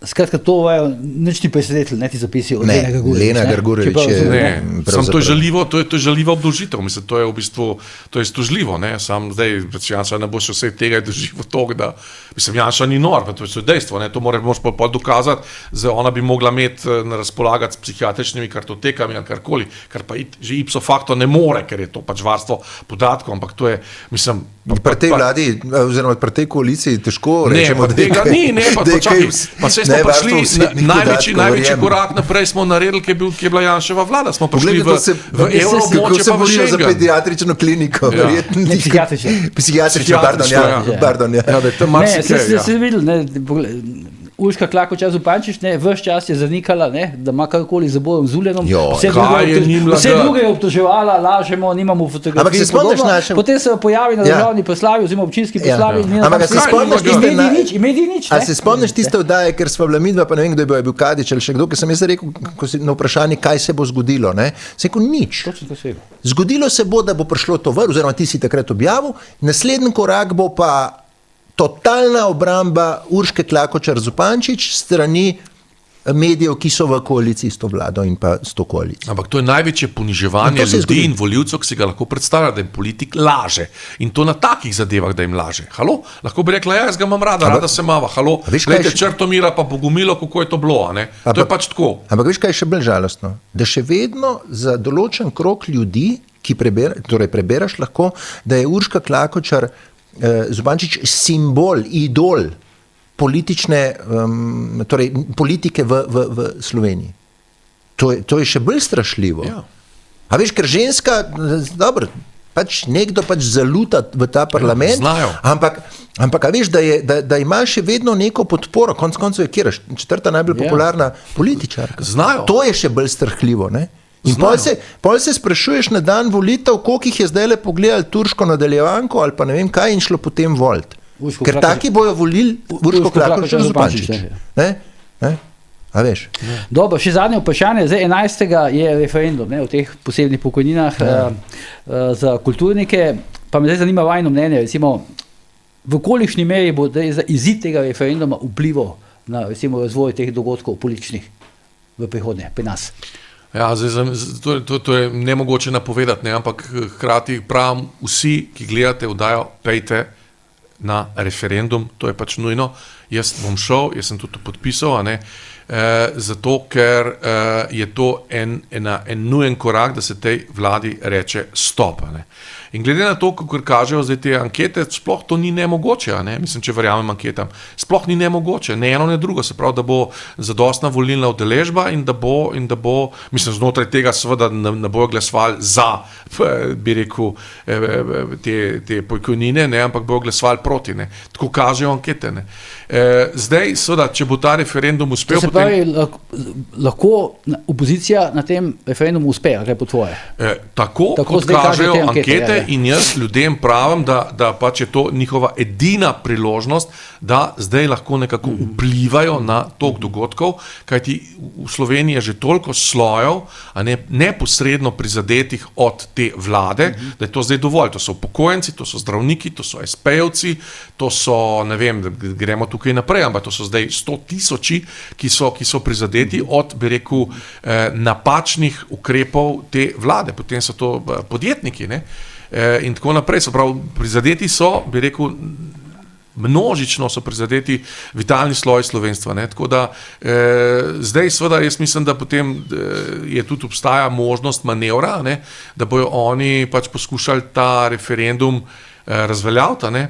A: Skratka, to vajo, nič ti presenetil, ne ti zapisi od
B: Ne,
A: Lena
B: Grgurevič
A: Čeprav
B: je-
A: zelo-
C: Ne, sam to je žaljivo, to je žaljiva obdolžitev, mislim, to je v bistvu, to je stožljivo, ne, sam zdaj, Janša ne bo še vse tega je doživel toliko, da, mislim, Janša ni nor, pa to je dejstvo, ne, to moraš pa dokazati, ona bi mogla imeti na razpolagati s psihiatričnimi kartotekami ali karkoli, kar pa že ipso facto ne more, ker je to pač varstvo podatkov, ampak to je, mislim,
B: Pri tej vladi, oziroma pri tej koaliciji težko
C: ne,
B: rečemo,
C: pa tega ni, ne, pa
B: da je
C: čakaj,
B: kaj-
C: pa saj smo
B: ne,
C: prišli,
B: varstvo osebnih
C: največji
B: podatkov,
C: največji
B: verjemem.
C: korak naprej smo naredili, ki je bila Janševa vlada, smo prišli
B: Poglejte, to se,
C: v evroobmočje
B: kako se
C: pa v
B: borijo za
C: Schengen.
B: pediatrično kliniko,
C: Ja.
B: verjetno.
A: Ne, psihiatrično.
B: Psihiatrično, pardon,
C: Psihiatrično,
B: ja.
C: ja.
B: Pardon, ja.
C: Ja, da je tam
A: Ne,
C: marsikaj, ja.
A: se videl, ne, Urška Klakočar Zupančič, ne, ves čas je zanikala, ne, da ima karkoli z Bojem Zulenom.
B: Jo,
C: kaj je njim
A: Vse
C: lagati?
A: druge je obtoževala, lažemo, nimamo fotografij.
B: Ampak se spomniš
A: podobno.
B: našem-
A: Potem se pojavi na
B: Ja.
A: državni proslavi oziroma občinski
B: Ja.
A: proslavi.
B: Ja. Ampak se spomniš tiste
A: in mediji nič.
B: A
A: ne.
B: se spomniš tiste oddaje, ker sva bila midva, pa ne vem, kdo je bil Kadič ali še kdo, ker sem jaz rekel na vprašanje, kaj se bo zgodilo. Ne? Sem rekel, nič.
A: Točno to se je.
B: Zgodilo se bo, da bo prišlo to ven, oziroma ti si takrat objavil, naslednji korak bo pa totalna obramba Urške Klakočar Zupančič strani medijev, ki so v koaliciji s to vlado in pa s to koalicijo.
C: Ampak to je največje poniževanje
B: No, to se je
C: ljudi
B: zgodilo.
C: in voljivcev, ki si ga lahko predstavlja, da jim politik laže. In to na takih zadevah, da jim laže. Halo? Lahko bi rekla, ja, jaz ga imam rada se mava. Halo?
B: A veš, kaj
C: Glejte,
B: še-
C: Črtomira pa Bogomilo, kako je to bilo, a ne? To je pač tako.
B: Ampak veš, kaj je še bolj žalostno? Da še vedno za določen krog ljudi, ki prebereš lahko, da je Urška Klakočar Zupančič simbol, idol politične, torej politike v Sloveniji. To je še bolj strašljivo.
C: Ja.
B: A veš, ker ženska, dobro, pač nekdo pač zaluta v ta parlament,
C: znajo.
B: ampak a veš, da ima še vedno neko podporo, konec koncev je kjer, četrta najbolj
A: Ja.
B: popularna političarka.
C: Znajo.
B: To je še bolj strahljivo, ne? In pol se sprašuješ na dan volitev, koliko jih je zdaj le pogledali turško nadaljevanko ali pa ne vem kaj in šlo potem volt.
A: Urško
B: Ker
A: Klakočar-
B: taki bojo volili Urško Klakočar Zupančič. Ne? A veš?
A: Dobro, še zadnje vprašanje. Zdaj 11. je referendum, ne, o teh posebnih pokojninah za kulturnike. Pa me zdaj zanima vajno mnenje, recimo, v kolikšni meri bo zdaj izid tega referenduma vplival na recimo razvoj teh dogodkov političnih v prihodnje pri nas.
C: Ja, to je nemogoče napovedati, ne? Ampak hkrati pravim, vsi, ki gledate oddajo, pejte na referendum, to je pač nujno. Jaz bom šel, jaz sem tudi to podpisal, a ne? Zato, ker je to en nujen korak, da se tej vladi reče stop. A ne? In glede na to, kako kažejo zdaj te ankete, sploh to ni nemogoče, a ne? Mislim, če verjamem anketam, sploh ni nemogoče, ne eno, ne drugo, se pravi, da bo zadostna volilna udeležba in da bo, mislim, znotraj tega seveda ne bojo glasovali za, bi rekel, te pokojnine, ne, ampak bojo glasovali proti, ne. Tako kažejo ankete, ne. Zdaj, seveda, če bo ta referendum uspel,
A: To se pravi, lahko opozicija na tem referendumu uspe, ali kaj po tvoje?
C: Tako kot
A: zdaj
C: kažejo
A: te
C: ankete,
A: ja.
C: in jaz ljudem pravim, da pač je to njihova edina priložnost, da zdaj lahko nekako vplivajo na tok dogodkov, kajti v Sloveniji je že toliko slojev, a ne neposredno prizadetih od te vlade, da je to zdaj dovolj. To so upokojenci, to so zdravniki, to so SP-jevci, to so, ne vem, gremo tukaj naprej, ampak to so zdaj 100 tisoči, ki so prizadeti od, bi rekel, napačnih ukrepov te vlade. Potem so to podjetniki, ne? In tako naprej. So prav, prizadeti so, bi rekel, množično so prizadeti vitalni sloj slovenstva. Ne? Tako da zdaj seveda jaz mislim, da potem je tudi obstaja možnost manevra, ne? Da bojo oni pač poskušali ta referendum razveljaviti, ne?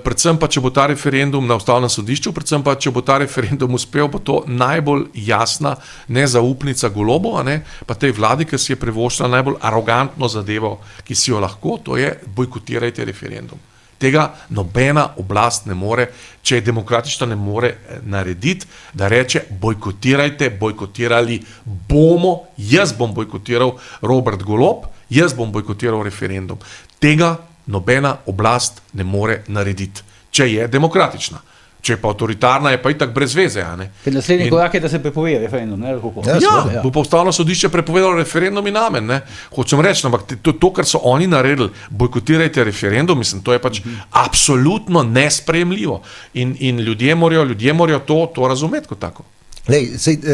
C: Predvsem pa, če bo ta referendum na ustavnem sodišču, predvsem pa, če bo ta referendum uspel, bo to najbolj jasna nezaupnica Golobova, ne, pa tej vladi, ki si je privoščila najbolj arogantno zadevo, ki si jo lahko, to je bojkotirajte referendum. Tega nobena oblast ne more, če je demokratična, ne more narediti, da reče bojkotirajte, bojkotirali bomo, jaz bom bojkotiral Robert Golob, jaz bom bojkotiral referendum. Tega nobena oblast ne more narediti, če je demokratična. Če pa avtoritarna, je pa itak brez veze.
A: Naslednji korak je, da se prepove referendum.
C: Bo pa Ustavno sodišče prepovedalo referendum in namen. Hočem reči, ampak to, kar so oni naredili, bojkotirajte referendum, mislim, to je pač absolutno nesprejemljivo. In ljudje morajo to razumeti kot tako.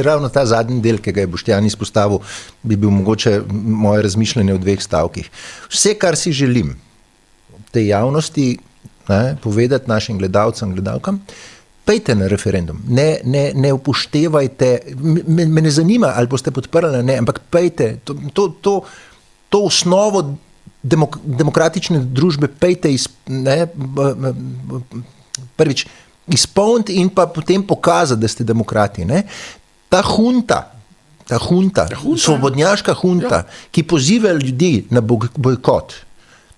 B: Ravno ta zadnji del, ki ga je Boštjan izpostavil, bi bil mogoče moje razmišljanje v 2 stavkih. Vse, kar si želim tej javnosti povedati našim gledalcem, gledalkam, pejte na referendum, ne upoštevajte, me ne zanima, ali boste podprli, ne, ampak pejte, to osnovo demokratične družbe pejte prvič izpolniti in pa potem pokazati, da ste demokrati. Ne. Ta hunta, svobodnjaška hunta, ki poziva ljudi na bojkot,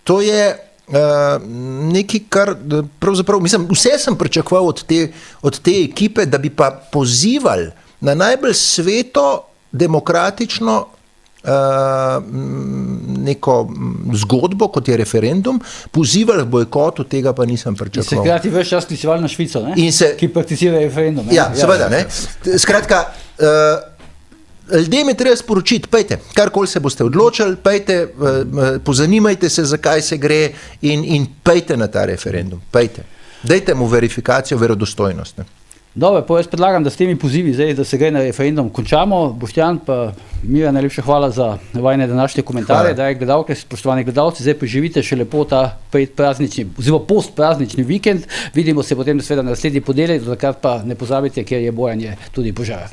B: to je nekaj, kar pravzaprav, mislim, vse sem pričakoval od te ekipe, da bi pa pozivali na najbolj sveto, demokratično neko zgodbo, kot je referendum, pozivali k bojkotu, tega pa nisem pričakoval.
A: In se hkrati ves čas sklicevali na Švico, ki prakticira referendum.
B: Ja, seveda, ne. Skratka, ljudem je treba sporočiti, pejte, karkoli se boste odločili, pejte, pozanimajte se, zakaj se gre in pejte na ta referendum, pejte. Dajte mu verifikacijo, verodostojnost.
A: Dobro, pa jaz predlagam, da s temi pozivi zdaj, da se gre na referendum, končamo. Boštjan pa Mira, najlepša hvala za vajne današnje komentarje, dragi gledalke, spoštovani gledalci, zdaj poživite še lepo ta predpraznični, oziroma postpraznični vikend, vidimo se potem seveda na naslednji ponedeljek, do takrat pa ne pozabite, ker je bojanje tudi požara.